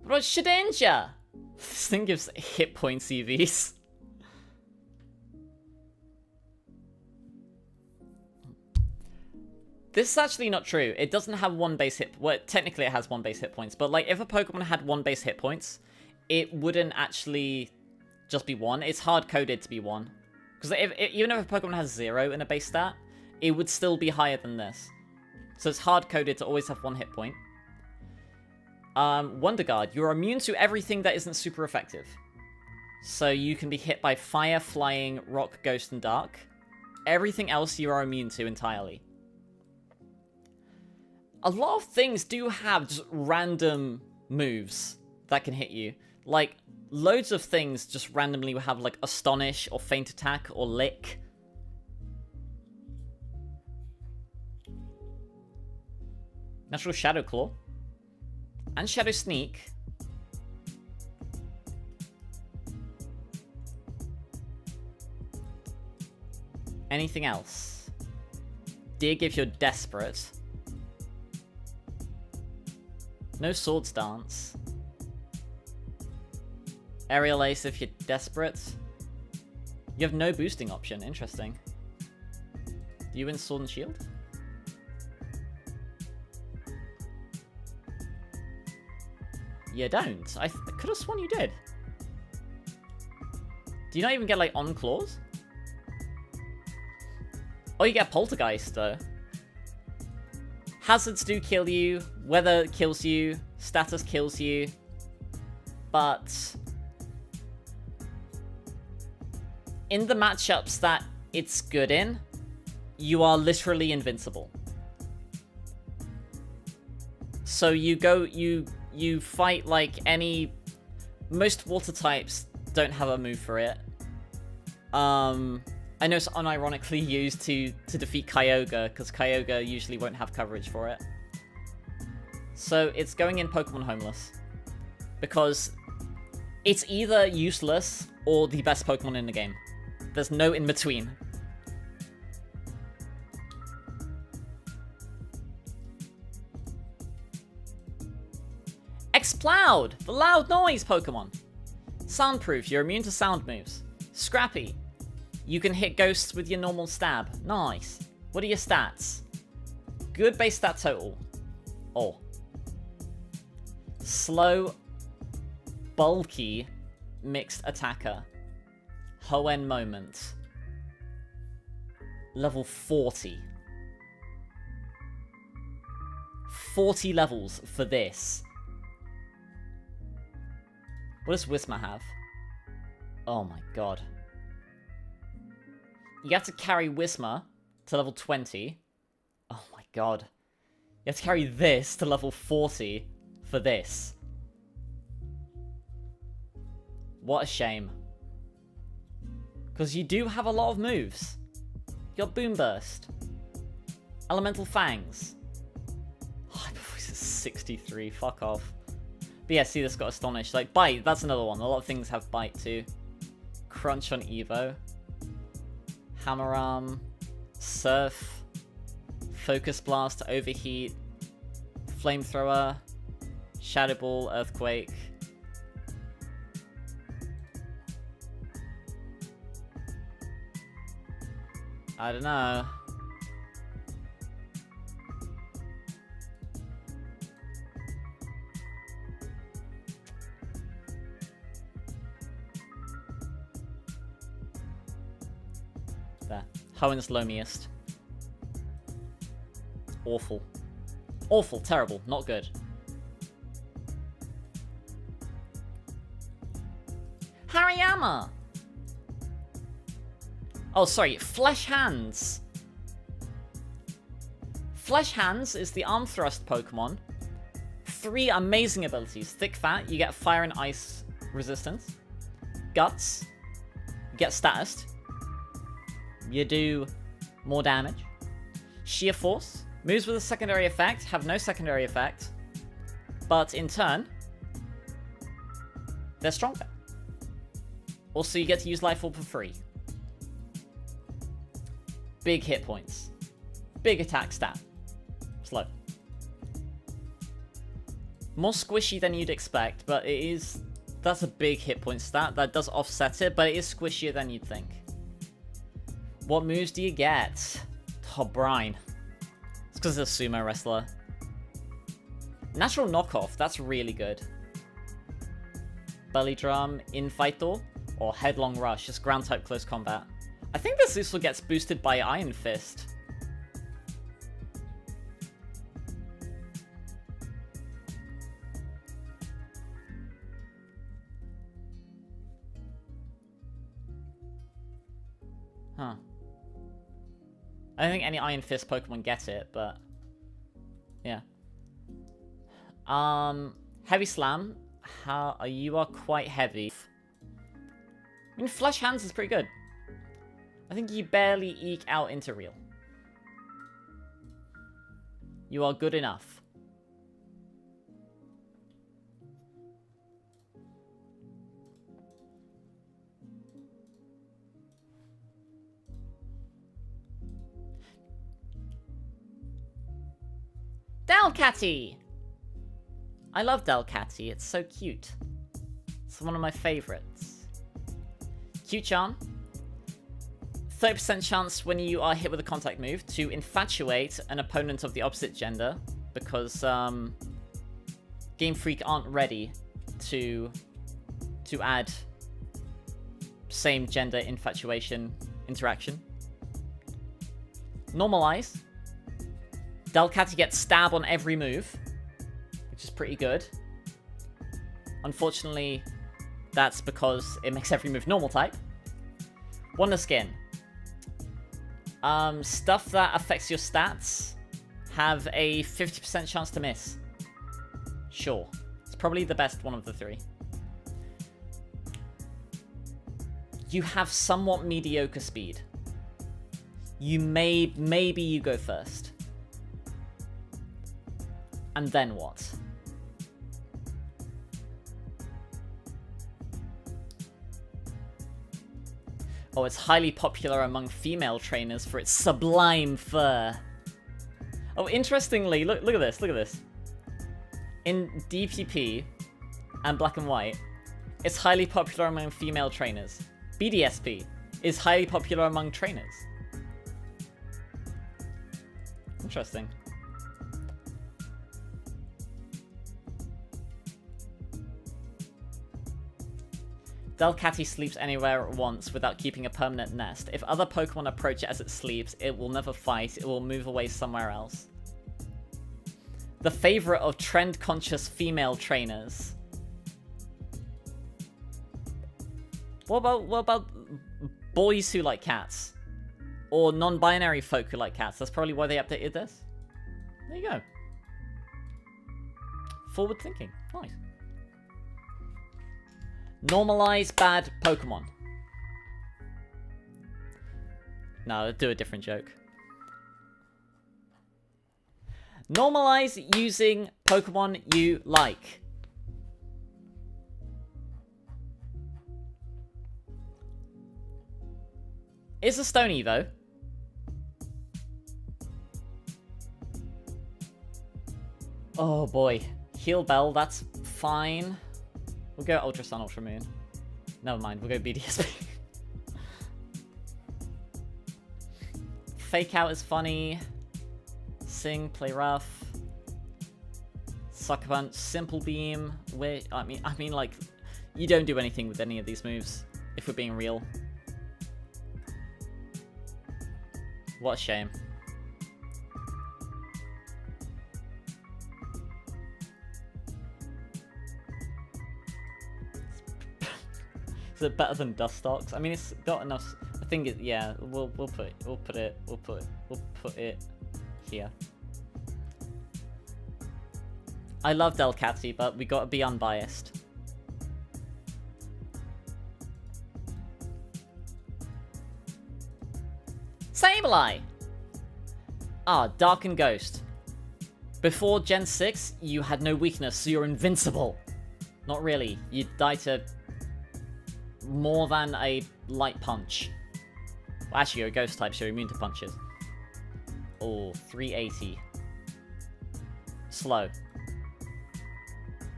What about Shedinja? This thing gives hit points EVs. This is actually not true. It doesn't have 1 base hit... Well, technically it has 1 base hit points, but like if a Pokemon had 1 base hit points, it wouldn't actually just be 1. It's hard-coded to be 1. Because even if a Pokemon has 0 in a base stat, it would still be higher than this. So it's hard-coded to always have 1 hit point. Wonder Guard. You're immune to everything that isn't super effective. So you can be hit by Fire, Flying, Rock, Ghost, and Dark. Everything else you are immune to entirely. A lot of things do have just random moves that can hit you. Like, loads of things just randomly will have, like, Astonish, or Feint Attack, or Lick. Natural Shadow Claw. And Shadow Sneak. Anything else? Dig if you're desperate. No Swords Dance. Aerial Ace if you're desperate. You have no boosting option. Interesting. Do you win Sword and Shield? You don't. I could have sworn you did. Do you not even get, like, On Claws? Oh, you get Poltergeist, though. Hazards do kill you. Weather kills you. Status kills you. But... in the matchups that it's good in, you are literally invincible. So you go... You fight like any... Most water types don't have a move for it. I know it's unironically used to defeat Kyogre, because Kyogre usually won't have coverage for it. So it's going in Pokemon Homeless. Because it's either useless or the best Pokemon in the game. There's no in between. Exploud! The loud noise Pokemon! Soundproof, you're immune to sound moves. Scrappy, you can hit ghosts with your normal stab. Nice. What are your stats? Good base stat total. Oh. Slow, bulky, mixed attacker. Hoenn moment. Level 40. 40 levels for this. What does Whismer have? Oh my god. You have to carry Whismer to level 20. Oh my god. You have to carry this to level 40 for this. What a shame. Because you do have a lot of moves. You got Boom Burst. Elemental Fangs. Hypervoice is 63, fuck off. But yeah, see, this got Astonished. Like, Bite, that's another one. A lot of things have Bite too. Crunch on Evo. Hammer Arm. Surf. Focus Blast, Overheat. Flamethrower. Shadow Ball, Earthquake. I don't know. There. Hoenn's loamiest. Awful. Awful, terrible, not good. Hariyama! Oh, sorry, Flesh Hands. Flesh Hands is the Arm Thrust Pokemon. 3 amazing abilities. Thick Fat, you get Fire and Ice resistance. Guts, you get Status. You do more damage. Sheer Force, moves with a secondary effect, have no secondary effect. But in turn, they're stronger. Also, you get to use Life Orb for free. Big hit points. Big attack stat. Slow. More squishy than you'd expect, but it is... That's a big hit point stat. That does offset it, but it is squishier than you'd think. What moves do you get? Oh, Brine. It's because it's a sumo wrestler. Natural Knockoff. That's really good. Belly Drum, Infightor, or Headlong Rush. Just ground type close combat. I think this also gets boosted by Iron Fist. Huh. I don't think any Iron Fist Pokemon get it, but... Yeah. Heavy Slam. You are quite heavy. I mean, Flesh Hands is pretty good. I think you barely eke out into Real. You are good enough. Delcatty! I love Delcatty, it's so cute. It's one of my favorites. Cute Charm. 30% chance when you are hit with a contact move to infatuate an opponent of the opposite gender, because Game Freak aren't ready to add same gender infatuation interaction. Normalize. Delcatty gets stab on every move, which is pretty good. Unfortunately, that's because it makes every move normal type. Wonder Skin. Stuff that affects your stats have a 50% chance to miss. Sure. It's probably the best one of the 3. You have somewhat mediocre speed. Maybe you go first. And then what? Oh, it's highly popular among female trainers for its sublime fur. Oh, interestingly, look at this, look at this. In DPP and Black and White, it's highly popular among female trainers. BDSP is highly popular among trainers. Interesting. Delcatty sleeps anywhere it wants without keeping a permanent nest. If other Pokemon approach it as it sleeps, it will never fight. It will move away somewhere else. The favorite of trend-conscious female trainers. What about boys who like cats? Or non-binary folk who like cats? That's probably why they updated this. There you go. Forward thinking. Nice. Normalize bad Pokemon. No, do a different joke. Normalize using Pokemon you like. It's a Stone Evo. Oh boy. Heal Bell, that's fine. We'll go Ultra Sun, Ultra Moon. Never mind, we'll go BDSP. Fake Out is funny. Sing, play rough. Sucker Punch, Simple Beam. I mean, like, you don't do anything with any of these moves, if we're being real. What a shame. Is it better than Dustox? I mean, it's got enough. I think it. Yeah, we'll put it here. I love Delcatty, but we gotta be unbiased. Sableye! Ah, Dark and Ghost. Before Gen 6, you had no weakness, so you're invincible. Not really. You die to more than a light punch. Well, actually, you're a ghost type, so you're immune to punches. Oh, 380. Slow.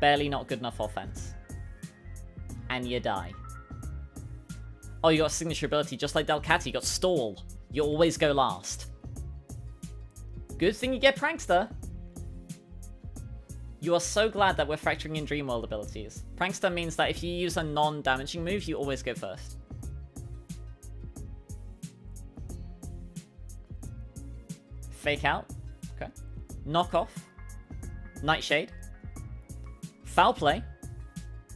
Barely not good enough offense. And you die. Oh, you got a signature ability just like Delcatty. You got Stall. You always go last. Good thing you get Prankster. You are so glad that we're factoring in Dreamworld abilities. Prankster means that if you use a non-damaging move, you always go first. Fake Out. Okay. Knock Off. Nightshade. Foul Play.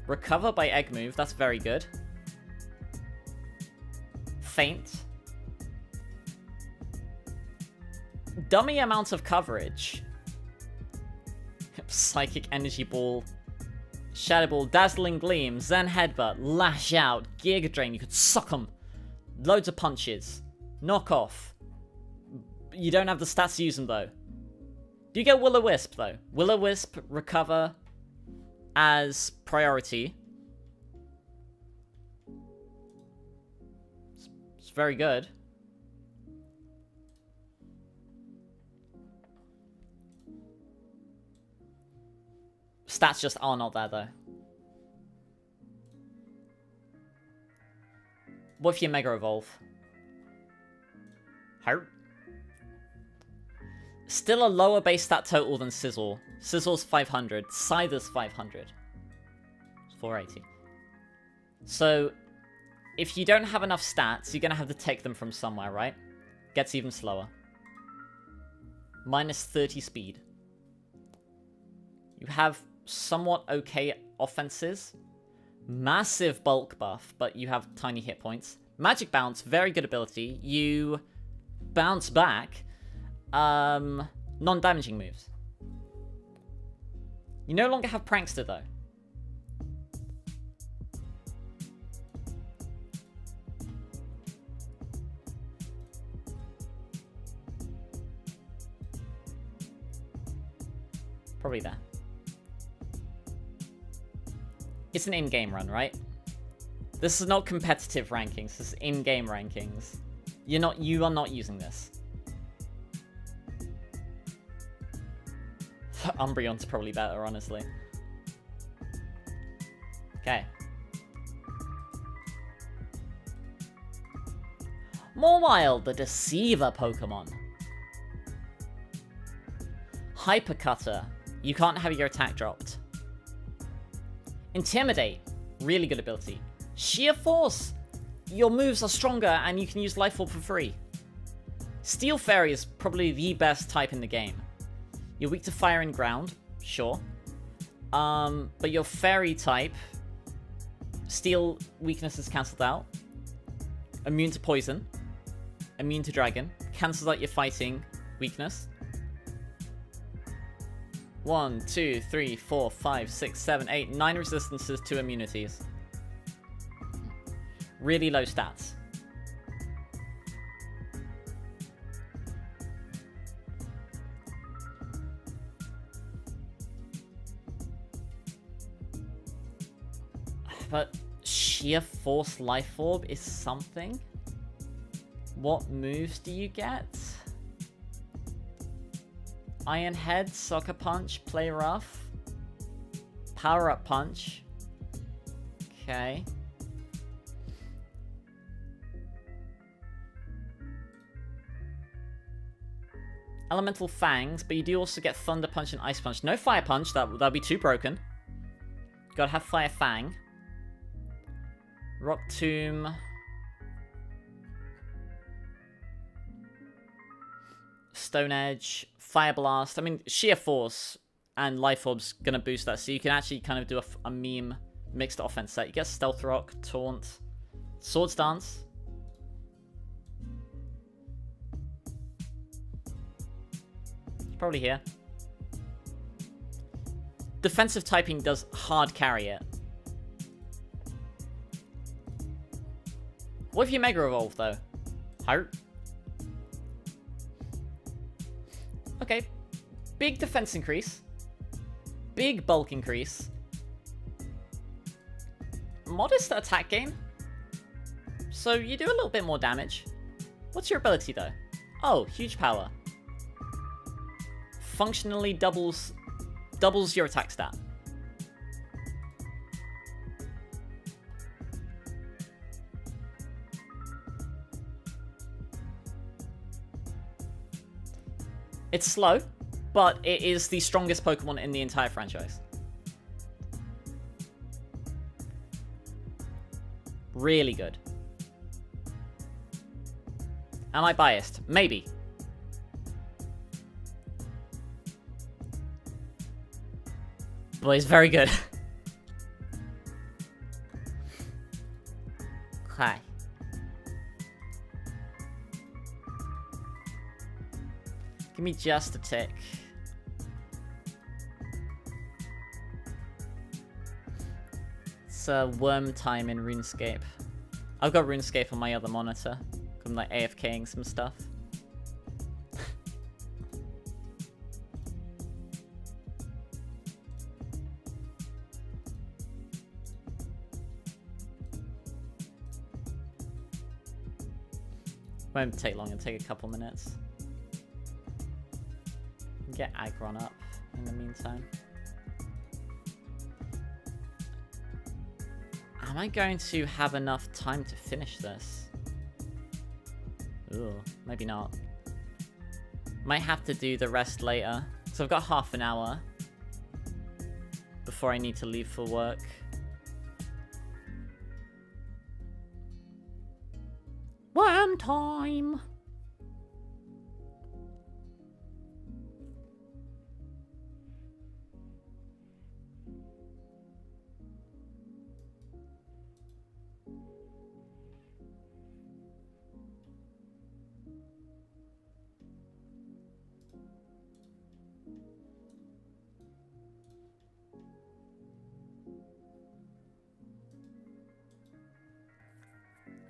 Recover by Egg move. That's very good. Faint. Dummy amount of coverage. Psychic Energy Ball. Shadow Ball. Dazzling Gleam. Zen Headbutt. Lash Out. Giga Drain. You could suck them. Loads of punches. Knock Off. You don't have the stats to use them, though. Do you get Will-O-Wisp, though? Will-O-Wisp, Recover as priority. It's very good. Stats just are not there, though. What if you Mega Evolve? Heart. Still a lower base stat total than Sizzle. Sizzle's 500. Scyther's 500. It's 480. So, if you don't have enough stats, you're going to have to take them from somewhere, right? Gets even slower. Minus 30 speed. You have somewhat okay offenses. Massive bulk buff, but you have tiny hit points. Magic Bounce, very good ability. You bounce back. Non-damaging moves. You no longer have Prankster, though. Probably there. It's an in-game run, right? This is not competitive rankings. This is in-game rankings. You are not using this. Umbreon's probably better, honestly. Okay. Mawile, the Deceiver Pokemon. Hypercutter. You can't have your attack dropped. Intimidate. Really good ability. Sheer Force! Your moves are stronger and you can use Life Orb for free. Steel Fairy is probably the best type in the game. You're weak to fire and ground, sure. But your Fairy type, Steel weakness is cancelled out. Immune to poison. Immune to dragon. Cancels out your fighting weakness. 1, 2, 3, 4, 5, 6, 7, 8, 9 resistances to immunities. Really low stats. But Sheer Force Life Orb is something? What moves do you get? Iron Head, Soccer Punch, Play Rough. Power Up Punch. Okay. Elemental Fangs, but you do also get Thunder Punch and Ice Punch. No Fire Punch, that'd be too broken. Gotta have Fire Fang. Rock Tomb. Stone Edge. Fire Blast. I mean, Sheer Force and Life Orb's gonna boost that, so you can actually kind of do a meme mixed offense set. You get Stealth Rock, Taunt, Swords Dance. It's probably here. Defensive typing does hard carry it. What if you Mega Evolve, though? Heart? Okay. Big defense increase. Big bulk increase. Modest attack gain. So you do a little bit more damage. What's your ability, though? Oh, huge power. Functionally doubles your attack stat. It's slow, but it is the strongest Pokemon in the entire franchise. Really good. Am I biased? Maybe. But it's very good. Hi. Give me just a tick. It's worm time in RuneScape. I've got RuneScape on my other monitor. I'm like AFKing some stuff. Won't take long, it'll take a couple minutes. Get Aggron up in the meantime. Am I going to have enough time to finish this? Ooh, maybe not. Might have to do the rest later. So I've got half an hour before I need to leave for work. Worm time!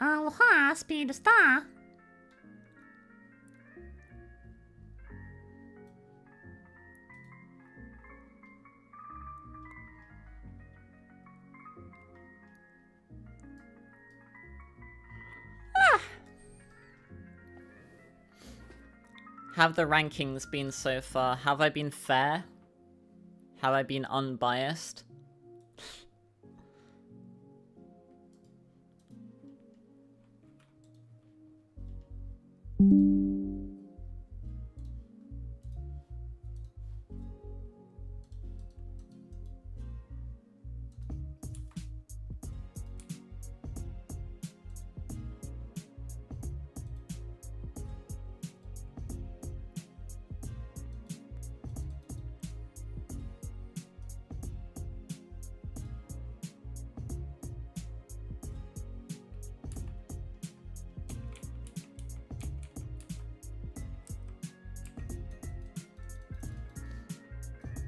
Aloha, Speed Star. Have the rankings been so far? Have I been fair? Have I been unbiased?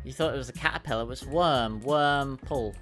You thought it was a caterpillar, it was worm. Worm pull.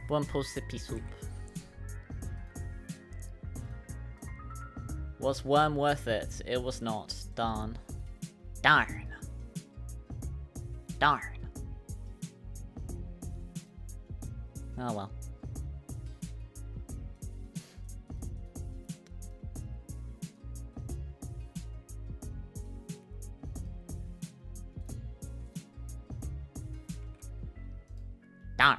One pull sippy soup. Was worm worth it? It was not. Darn. Darn. Darn. Oh well. Darn.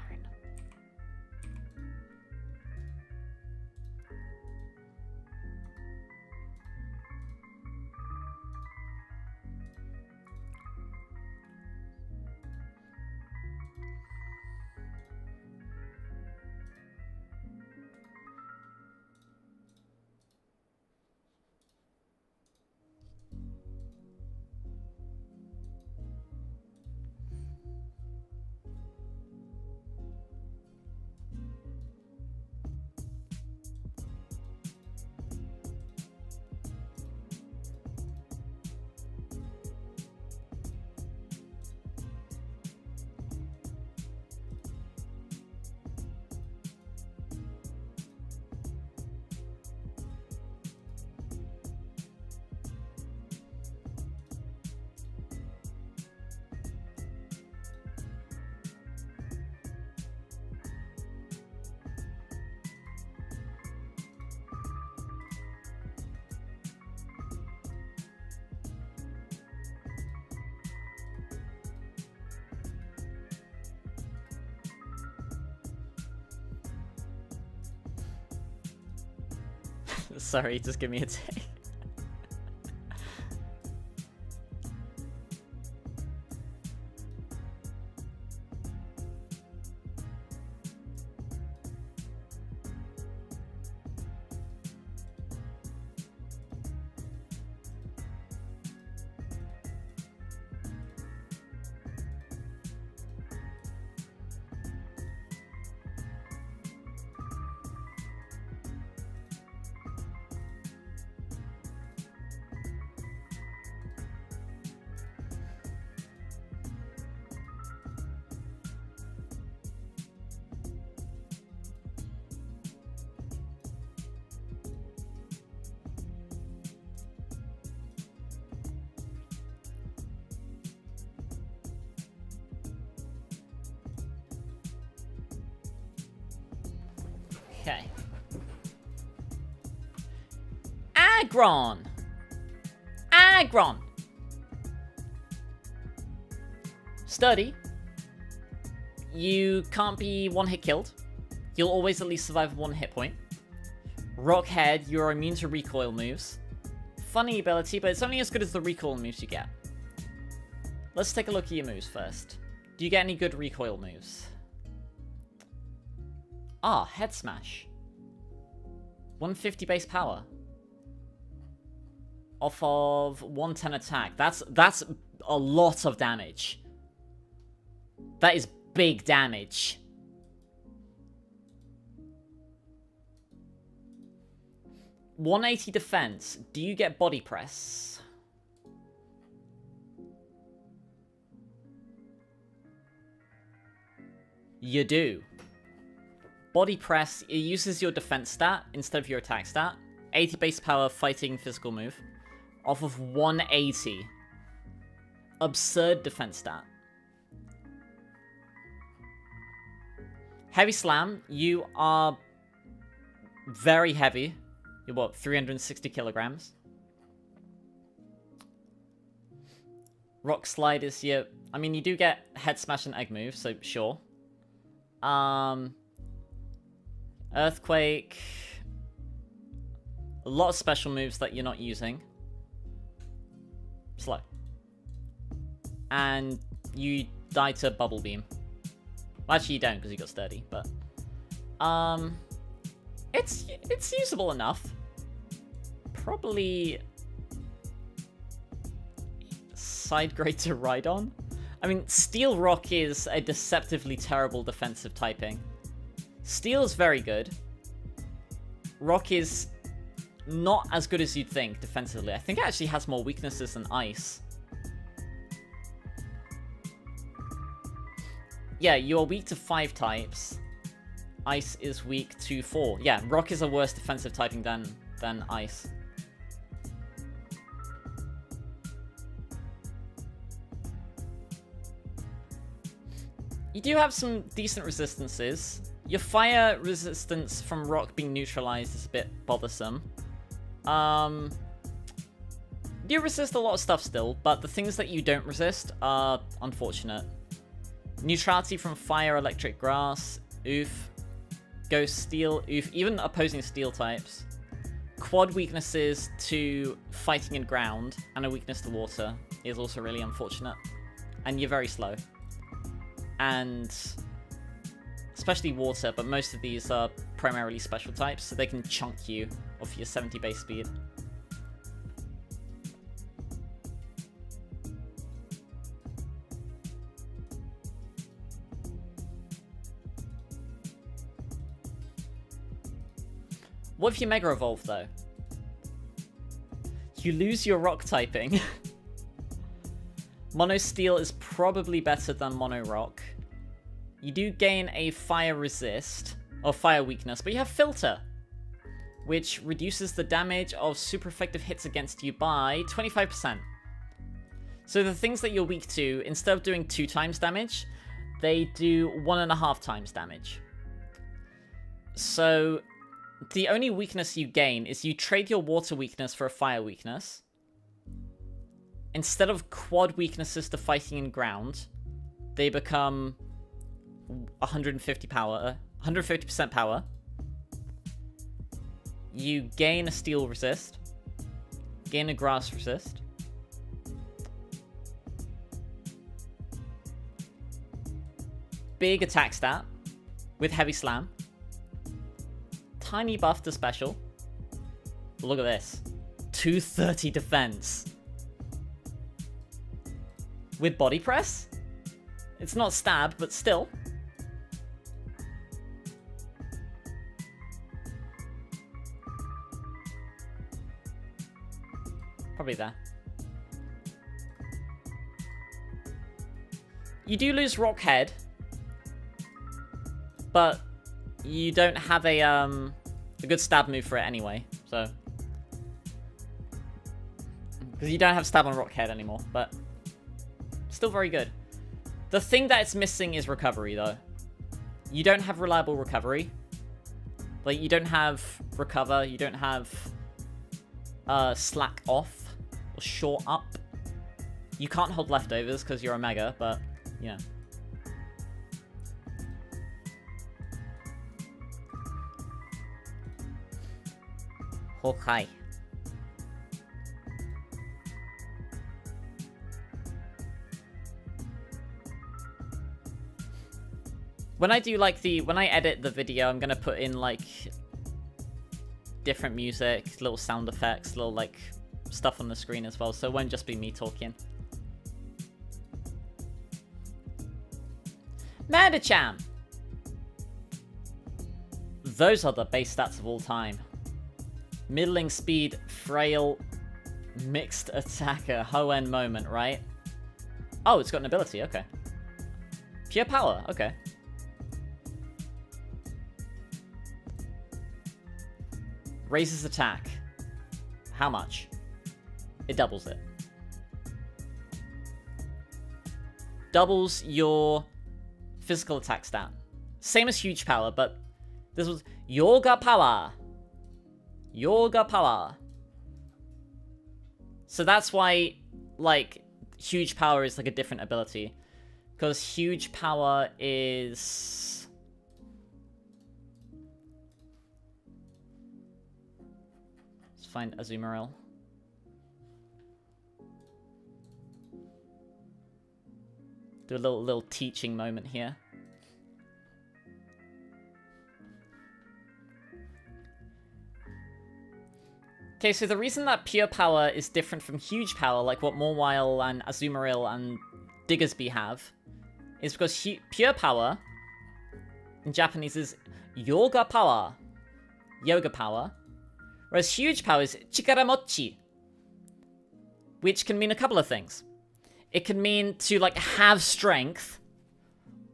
Sorry, just give me a take. Okay. Aggron! Aggron! Sturdy. You can't be one-hit killed. You'll always at least survive 1 hit point. Rockhead, you're immune to recoil moves. Funny ability, but it's only as good as the recoil moves you get. Let's take a look at your moves first. Do you get any good recoil moves? Ah, Head Smash. 150 base power. Off of 110 attack. That's a lot of damage. That is big damage. $180 defense. Do you get body press? You do. Body press, it uses your defense stat instead of your attack stat. 80 base power fighting physical move. Off of 180. Absurd defense stat. Heavy Slam, you are very heavy. You're what, 360 kilograms? Rock Slide is your... I mean, you do get Head Smash and Egg move, so sure. Earthquake. A lot of special moves that you're not using. Slow. And you die to Bubble Beam. Well, actually, you don't because you got Sturdy, but... It's usable enough. Probably... side grade to ride on. I mean, Steel Rock is a deceptively terrible defensive typing. Steel is very good. Rock is not as good as you'd think defensively. I think it actually has more weaknesses than Ice. Yeah, you are weak to 5 types. Ice is weak to 4. Yeah, Rock is a worse defensive typing than Ice. You do have some decent resistances. Your fire resistance from Rock being neutralized is a bit bothersome. You resist a lot of stuff still, but the things that you don't resist are unfortunate. Neutrality from fire, electric, grass, oof. Ghost, steel, oof. Even opposing steel types. Quad weaknesses to fighting and ground, and a weakness to water is also really unfortunate. And you're very slow. And especially water, but most of these are primarily special types, so they can chunk you off your 70 base speed. What if you Mega Evolve, though? You lose your rock typing. Mono Steel is probably better than Mono Rock. You do gain a fire resist, or fire weakness, but you have Filter, which reduces the damage of super effective hits against you by 25%. So the things that you're weak to, instead of doing 2 times damage, they do 1.5 times damage. So the only weakness you gain is you trade your water weakness for a fire weakness. Instead of quad weaknesses to fighting and ground, they become 150 power, 150% power. You gain a steel resist, gain a grass resist. Big attack stat with heavy slam. Tiny buff to special. Look at this. 230 defense. With body press? It's not stab, but still. Probably there. You do lose Rock Head, but you don't have a good stab move for it anyway, so. Because you don't have stab on Rock Head anymore, but still very good. The thing that it's missing is recovery, though. You don't have reliable recovery. Like, you don't have recover, you don't have slack off or short up. You can't hold leftovers because you're a mega, but, you know. Okay. When I do like when I edit the video, I'm gonna put in like different music, little sound effects, little like stuff on the screen as well, so it won't just be me talking. Madacham! Those are the base stats of all time. Middling speed, frail, mixed attacker, Hoenn moment, right? Oh, it's got an ability, okay. Pure power, okay. Raises attack. How much? It doubles it. Doubles your physical attack stat. Same as huge power, but this was Yoga power. Yoga power. So that's why, like, huge power is like a different ability. Because huge power is... Let's find Azumarill. Do a little teaching moment here. Okay, so the reason that pure power is different from huge power, like what Mawile and Azumarill and Diggersby have, is because pure power in Japanese is yoga power, whereas huge power is chikaramochi, which can mean a couple of things. It can mean to like have strength,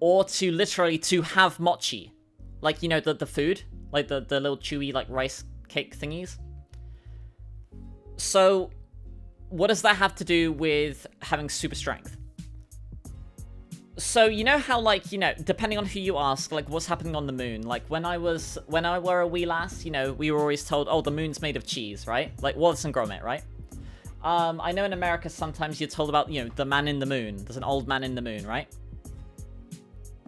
or to literally to have mochi, like, you know, the food, like the little chewy like rice cake thingies. So, what does that have to do with having super strength? So, you know how, like, you know, depending on who you ask, like, what's happening on the moon? Like, when I were a wee lass, you know, we were always told, oh, the moon's made of cheese, right? Like, Wallace and Gromit, right? I know in America sometimes you're told about, you know, the man in the moon. There's an old man in the moon, right?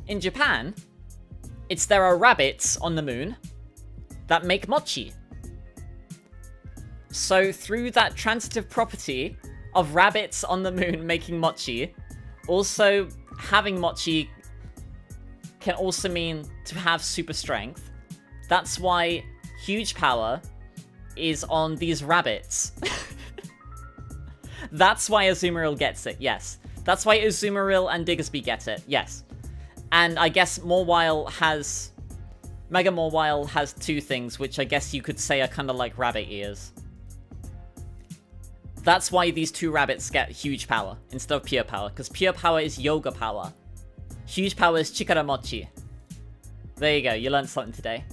In Japan, there are rabbits on the moon that make mochi. So through that transitive property of rabbits on the moon making mochi, also having mochi can also mean to have super strength. That's why huge power is on these rabbits. That's why Azumarill gets it, yes. That's why Azumarill and Diggersby get it, yes. And I guess Mega Mawile has two things, which I guess you could say are kind of like rabbit ears. That's why these two rabbits get huge power instead of pure power, because pure power is yoga power. Huge power is chikaramochi. There you go, you learned something today.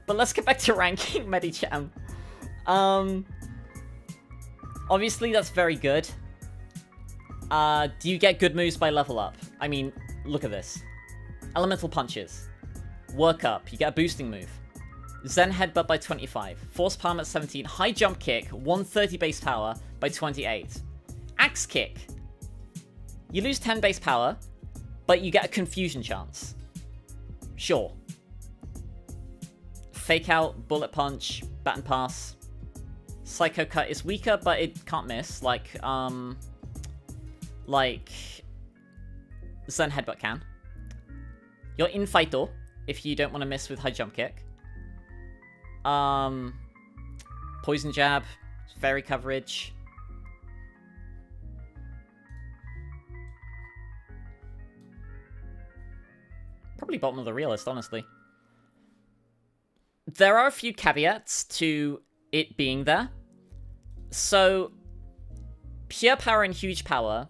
But let's get back to ranking Medicham. Obviously that's very good. Do you get good moves by level up? I mean, look at this. Elemental punches. Work up, you get a boosting move. Zen Headbutt by 25. Force Palm at 17. High Jump Kick, 130 base power by 28. Axe Kick. You lose 10 base power, but you get a confusion chance. Sure. Fake Out, Bullet Punch, Bat and Pass. Psycho Cut is weaker, but it can't miss, like Zen Headbutt can. You're in Fighto, if you don't want to miss with High Jump Kick. Poison Jab, Fairy Coverage. Probably bottom of the real list, honestly. There are a few caveats to it being there. So, pure power and huge power,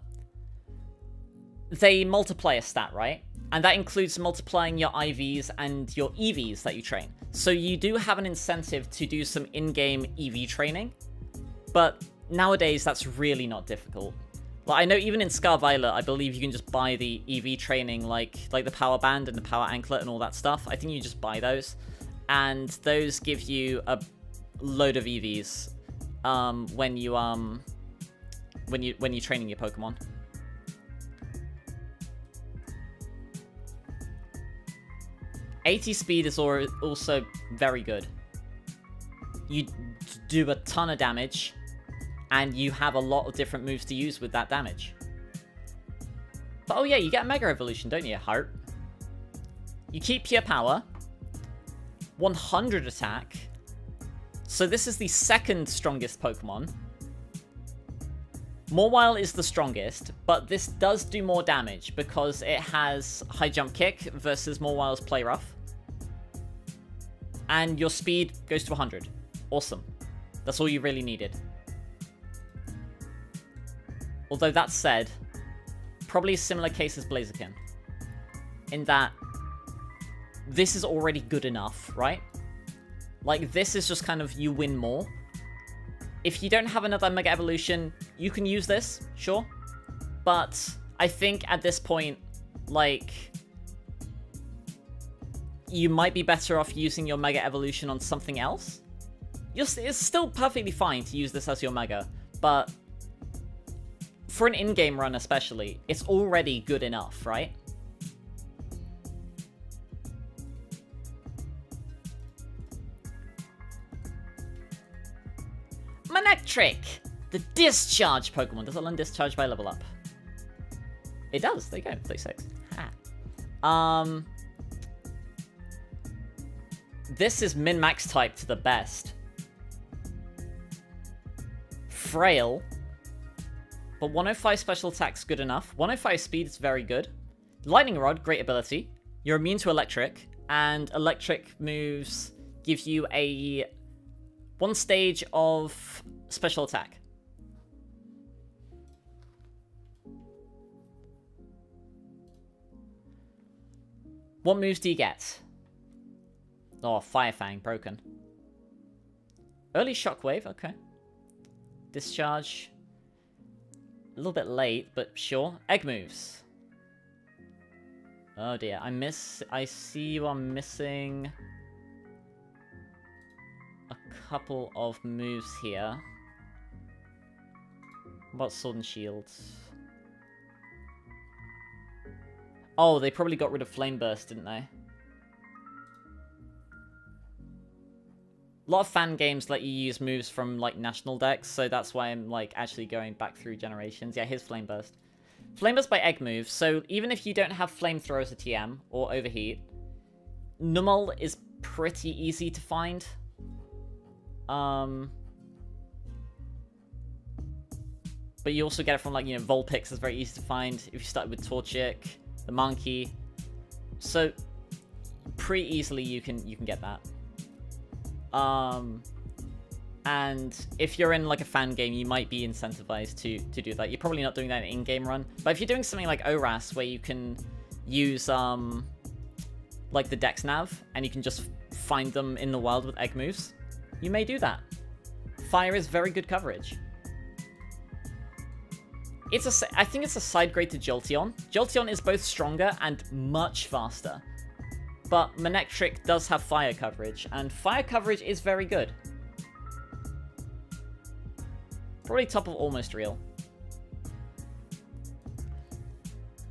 they multiply a stat, right? And that includes multiplying your IVs and your EVs that you train. So you do have an incentive to do some in-game EV training, but nowadays that's really not difficult. Like, I know even in Scar Violet, I believe you can just buy the EV training, like the Power Band and the Power Anklet and all that stuff. I think you just buy those, and those give you a load of EVs when you're training your Pokemon. AT speed is also very good. You do a ton of damage, and you have a lot of different moves to use with that damage. But oh yeah, you get a Mega Evolution, don't you, Heart? You keep pure power, 100 attack. So this is the second strongest Pokemon. Mawile is the strongest, but this does do more damage because it has High Jump Kick versus Mawile's Play Rough. And your speed goes to 100. Awesome. That's all you really needed. Although that said, probably a similar case as Blaziken, in that this is already good enough, right? Like, this is just kind of you win more. If you don't have another Mega Evolution, you can use this, sure. But I think at this point, like, you might be better off using your Mega Evolution on something else. It's still perfectly fine to use this as your Mega, but for an in-game run especially, it's already good enough, right? Manectric! The Discharge Pokemon. Does it learn Discharge by level up? It does. There you go. 36. Ha. This is min-max type to the best. Frail. But 105 special attack's good enough. 105 speed is very good. Lightning Rod, great ability. You're immune to electric. And electric moves give you a 1 stage of special attack. What moves do you get? Oh, Fire Fang, broken. Early Shockwave, okay. Discharge. A little bit late, but sure. Egg moves. Oh dear, I see you are missing a couple of moves here. What about Sword and Shield? Oh, they probably got rid of Flame Burst, didn't they? A lot of fan games let you use moves from, like, national decks, so that's why I'm, like, actually going back through generations. Yeah, here's Flame Burst. Flame Burst by Egg moves, so even if you don't have Flamethrower as a TM, or Overheat, Numel is pretty easy to find. But you also get it from, like, you know, Vulpix is very easy to find if you start with Torchic, the Monkey. So, pretty easily you can get that. And if you're in like a fan game, you might be incentivized to do that. You're probably not doing that in an in-game run. But if you're doing something like ORAS, where you can use like the Dex Nav, and you can just find them in the wild with egg moves, you may do that. Fire is very good coverage. I think it's a side grade to Jolteon. Jolteon is both stronger and much faster. But Manectric does have fire coverage, and fire coverage is very good. Probably top of Almost Real.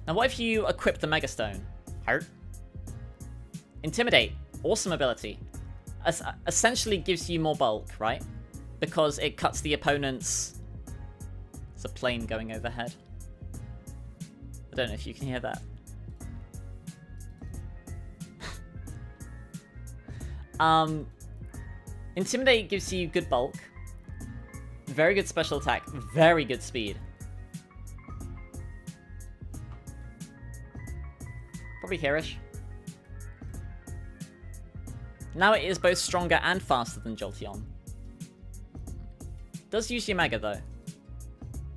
Now what if you equip the Mega Stone? Heart. Intimidate. Awesome ability. Essentially gives you more bulk, right? Because it cuts the opponent's... It's a plane going overhead. I don't know if you can hear that. Intimidate gives you good bulk, very good special attack, very good speed. Probably hereish. Now it is both stronger and faster than Jolteon. Does use your Mega though,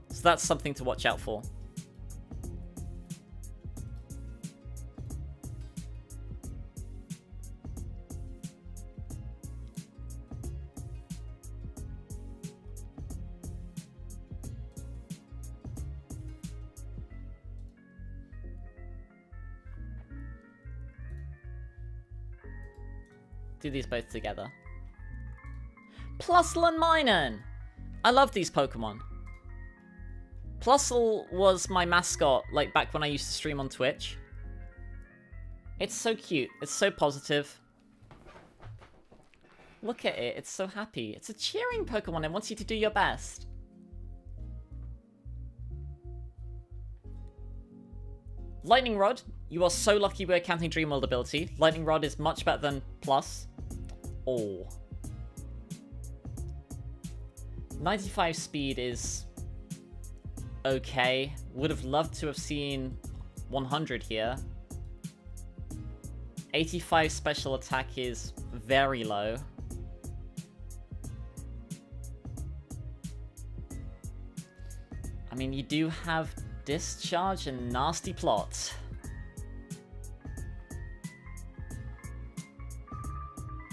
so that's something to watch out for. Do these both together. Plusle and Minun! I love these Pokemon. Plusle was my mascot, like, back when I used to stream on Twitch. It's so cute. It's so positive. Look at it. It's so happy. It's a cheering Pokemon. It wants you to do your best. Lightning Rod. You are so lucky we're counting Dreamworld ability. Lightning Rod is much better than Plus. Oh. 95 speed is okay. Would have loved to have seen 100 here. 85 special attack is very low. I mean, you do have Discharge and Nasty Plot.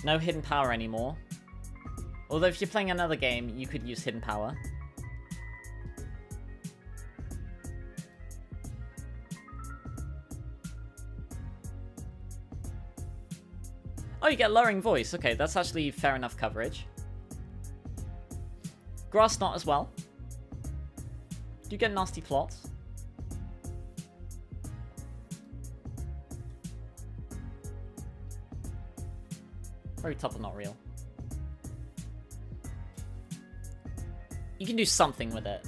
No Hidden Power anymore. Although if you're playing another game, you could use Hidden Power. Oh, you get Lowering Voice. Okay, that's actually fair enough coverage. Grass Knot as well. Do you get nasty plots? Very top of not real. You can do something with it.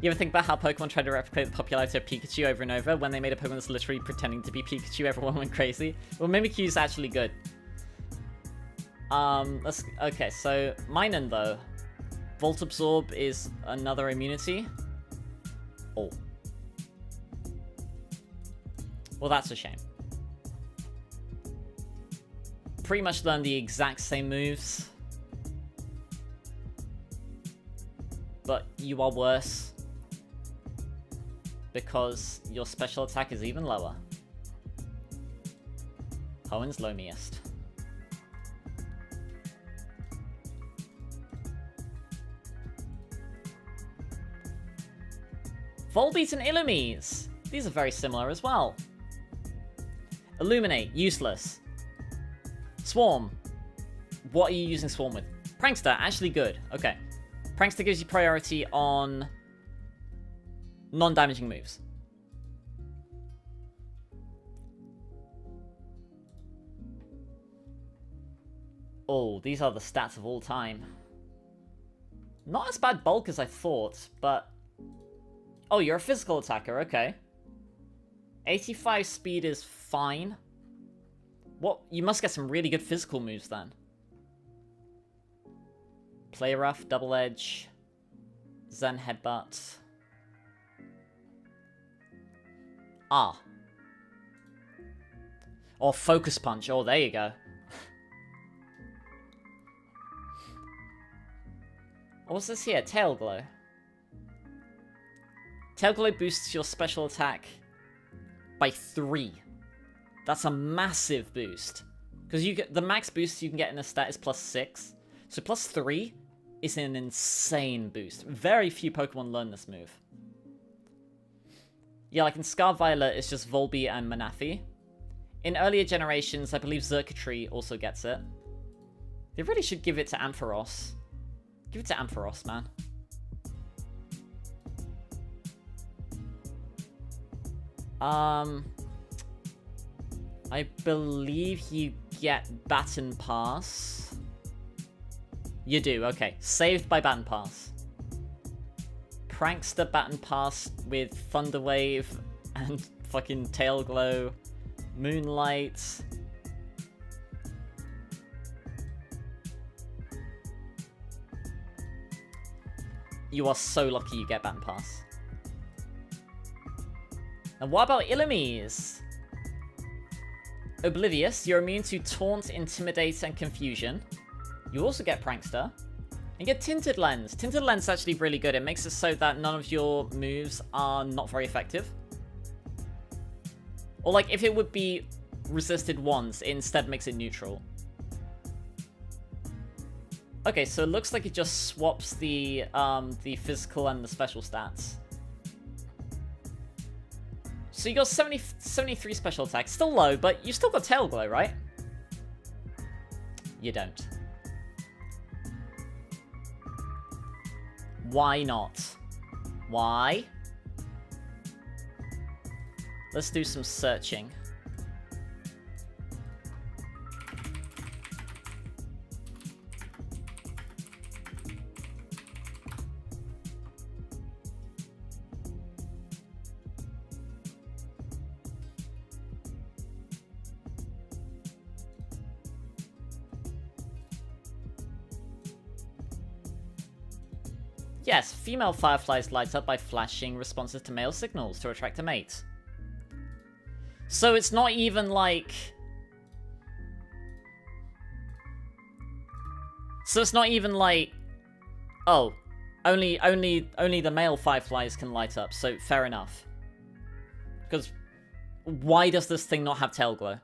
You ever think about how Pokemon tried to replicate the popularity of Pikachu over and over? When they made a Pokemon that's literally pretending to be Pikachu, everyone went crazy. Well, Mimikyu's actually good. Okay, so Minun though. Volt Absorb is another immunity. Oh. Well, that's a shame. Pretty much learn the exact same moves. But you are worse. Because your special attack is even lower. Hoenn's loamiest. Volbeat and Illumise! These are very similar as well. Illuminate, useless. Swarm. What are you using Swarm with? Prankster, actually good. Okay. Prankster gives you priority on non-damaging moves. Oh, these are the stats of all time. Not as bad bulk as I thought, but... Oh, you're a physical attacker, okay. 85 speed is fine. What? You must get some really good physical moves then. Play Rough, Double Edge, Zen Headbutt. Ah. Or Focus Punch. Oh, there you go. What's this here? Tail Glow. Tail Glow boosts your special attack by 3. That's a massive boost. Because you get the max boost you can get in a stat is +6. So +3 is an insane boost. Very few Pokemon learn this move. Yeah, like in Scar Violet, it's just Volbeat and Manaphy. In earlier generations, I believe Xurkitree also gets it. They really should give it to Ampharos. Give it to Ampharos, man. I believe you get Baton Pass. You do, okay. Saved by Baton Pass. Prankster Baton Pass with Thunder Wave and fucking Tail Glow. Moonlight. You are so lucky you get Baton Pass. And what about Illumise? Oblivious, you're immune to Taunt, Intimidate, and Confusion. You also get Prankster. And get Tinted Lens. Tinted Lens is actually really good. It makes it so that none of your moves are not very effective. Or like, if it would be resisted once, it instead makes it neutral. Okay, so it looks like it just swaps the physical and the special stats. So you got 73 special attacks. Still low, but you still got Tail Glow, right? You don't. Why not? Why? Let's do some searching. Yes, female fireflies light up by flashing responses to male signals to attract a mate. So it's not even like... So it's not even like... Oh, only the male fireflies can light up, so fair enough. Because why does this thing not have Tail Glow?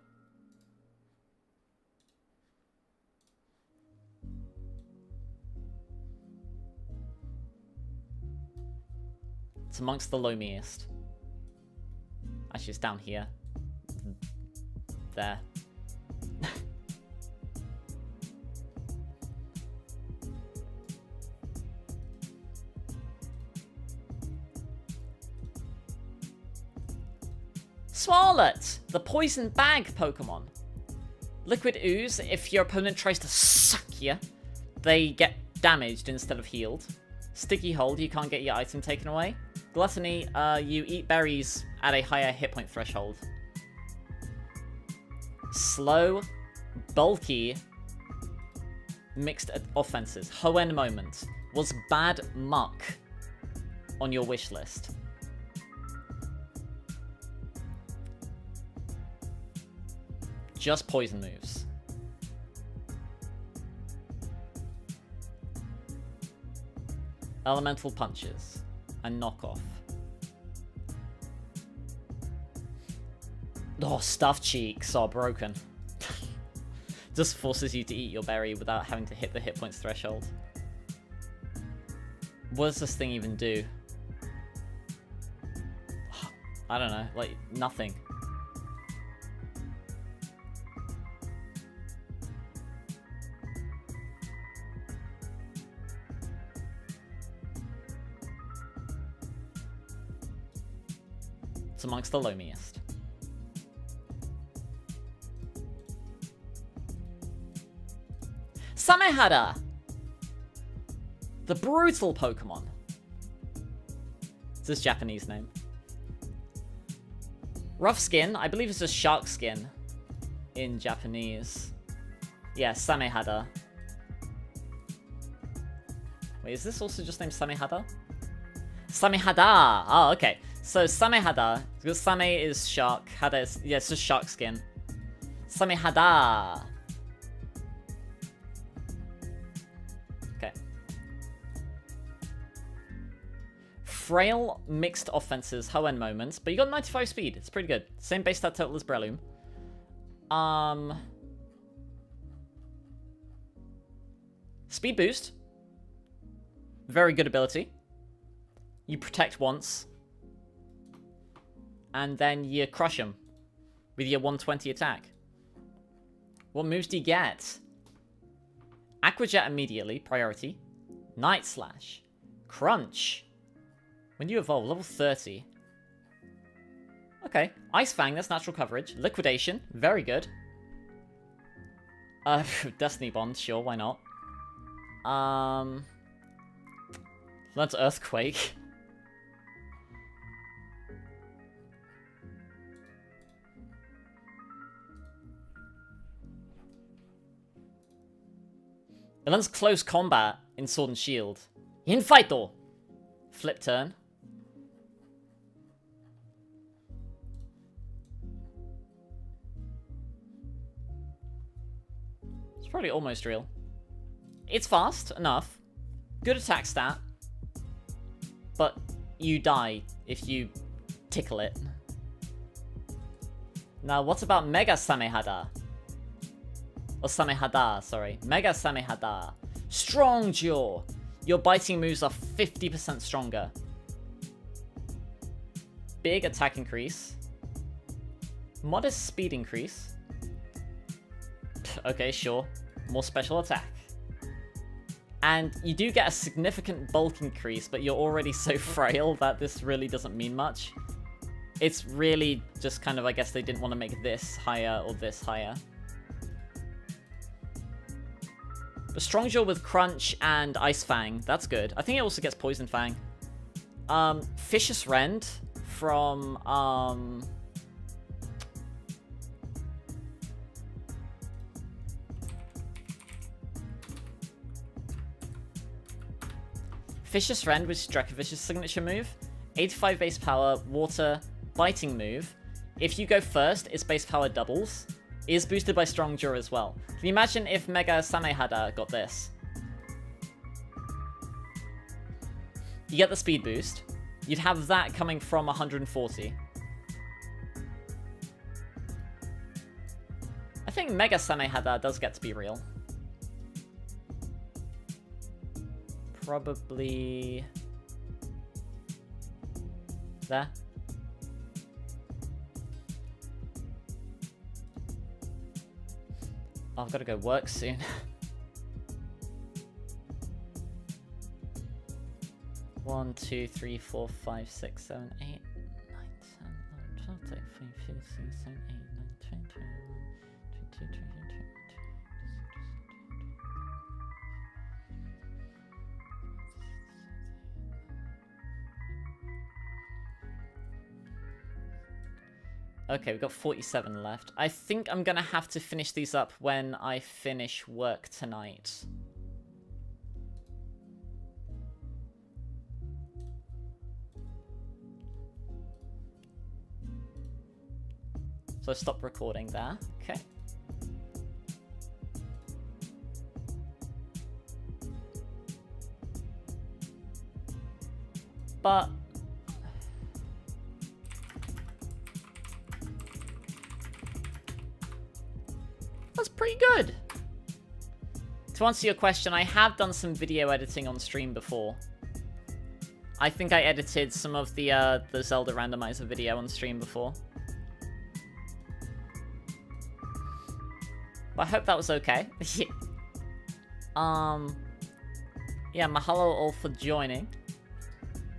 It's amongst the loamiest. Actually, it's down here. There. Swirlet, the poison bag Pokemon. Liquid Ooze, if your opponent tries to suck you, they get damaged instead of healed. Sticky Hold, you can't get your item taken away. Gluttony, you eat berries at a higher hit point threshold. Slow, bulky, mixed offenses. Hoenn Moment. Was Bad Muck on your wish list? Just poison moves. Elemental punches and knockoff. Oh, stuffed cheeks are broken. Just forces you to eat your berry without having to hit the hit points threshold. What does this thing even do? I don't know, like nothing. It's amongst the loamiest. Samehada! The brutal Pokemon. It's his Japanese name. Rough skin, I believe it's just shark skin in Japanese. Yeah, Samehada. Wait, is this also just named Samehada? Samehada! Oh, okay. So, Samehada, because Same is shark, Hada is, yeah, it's just shark skin. Samehada! Okay. Frail, mixed offenses, Hoenn Moments, but you got 95 speed, it's pretty good. Same base stat total as Breloom. Speed boost. Very good ability. You protect once. And then you crush him with your 120 attack. What moves do you get? Aqua Jet immediately, priority. Night Slash. Crunch. When do you evolve? Level 30. Okay. Ice Fang, that's natural coverage. Liquidation, very good. Destiny Bond, sure, why not? That's Earthquake. It learns Close Combat in Sword and Shield. Infighto! Flip turn. It's probably almost real. It's fast enough. Good attack stat. But you die if you tickle it. Now, what about Mega Samehada? Or Samehada, sorry. Mega Samehada. Strong Jaw. Your biting moves are 50% stronger. Big attack increase. Modest speed increase. Okay, sure. More special attack. And you do get a significant bulk increase, but you're already so frail that this really doesn't mean much. It's really just kind of, I guess they didn't want to make this higher or this higher. But Strong Jaw with Crunch and Ice Fang, that's good. I think it also gets Poison Fang. Vicious Rend from, Vicious Rend, which is Dracovich's signature move. 85 base power, water, biting move. If you go first, its base power doubles. Is boosted by Strong Jaw as well. Can you imagine if Mega Samehada got this? You get the speed boost. You'd have that coming from 140. I think Mega Samehada does get to be real. Probably there. Oh, I've got to go work soon. One, 2, 3, 4, 5, 6, 7, 8, 9, 10, 11, 12, 13, 15, 16, 17, 18, 19, 20, 21, 22, 23, 24. Okay, we've got 47 left. I think I'm gonna have to finish these up when I finish work tonight. So I stop recording there. Okay. But that's pretty good. To answer your question, I have done some video editing on stream before. I think I edited some of the Zelda randomizer video on stream before. But I hope that was okay. Yeah, mahalo all for joining.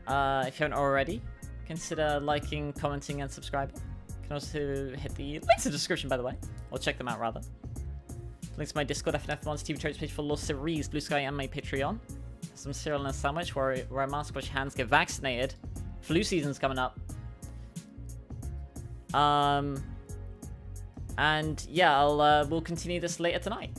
If you haven't already, consider liking, commenting, and subscribing. You can also hit the links in the description, by the way. Or check them out, rather. Links to my Discord, FNF1's TV Trades page for Lost Series, Blue Sky, and my Patreon. Some cereal and a sandwich where I mask wash your hands, get vaccinated. Flu season's coming up. And yeah, we'll continue this later tonight.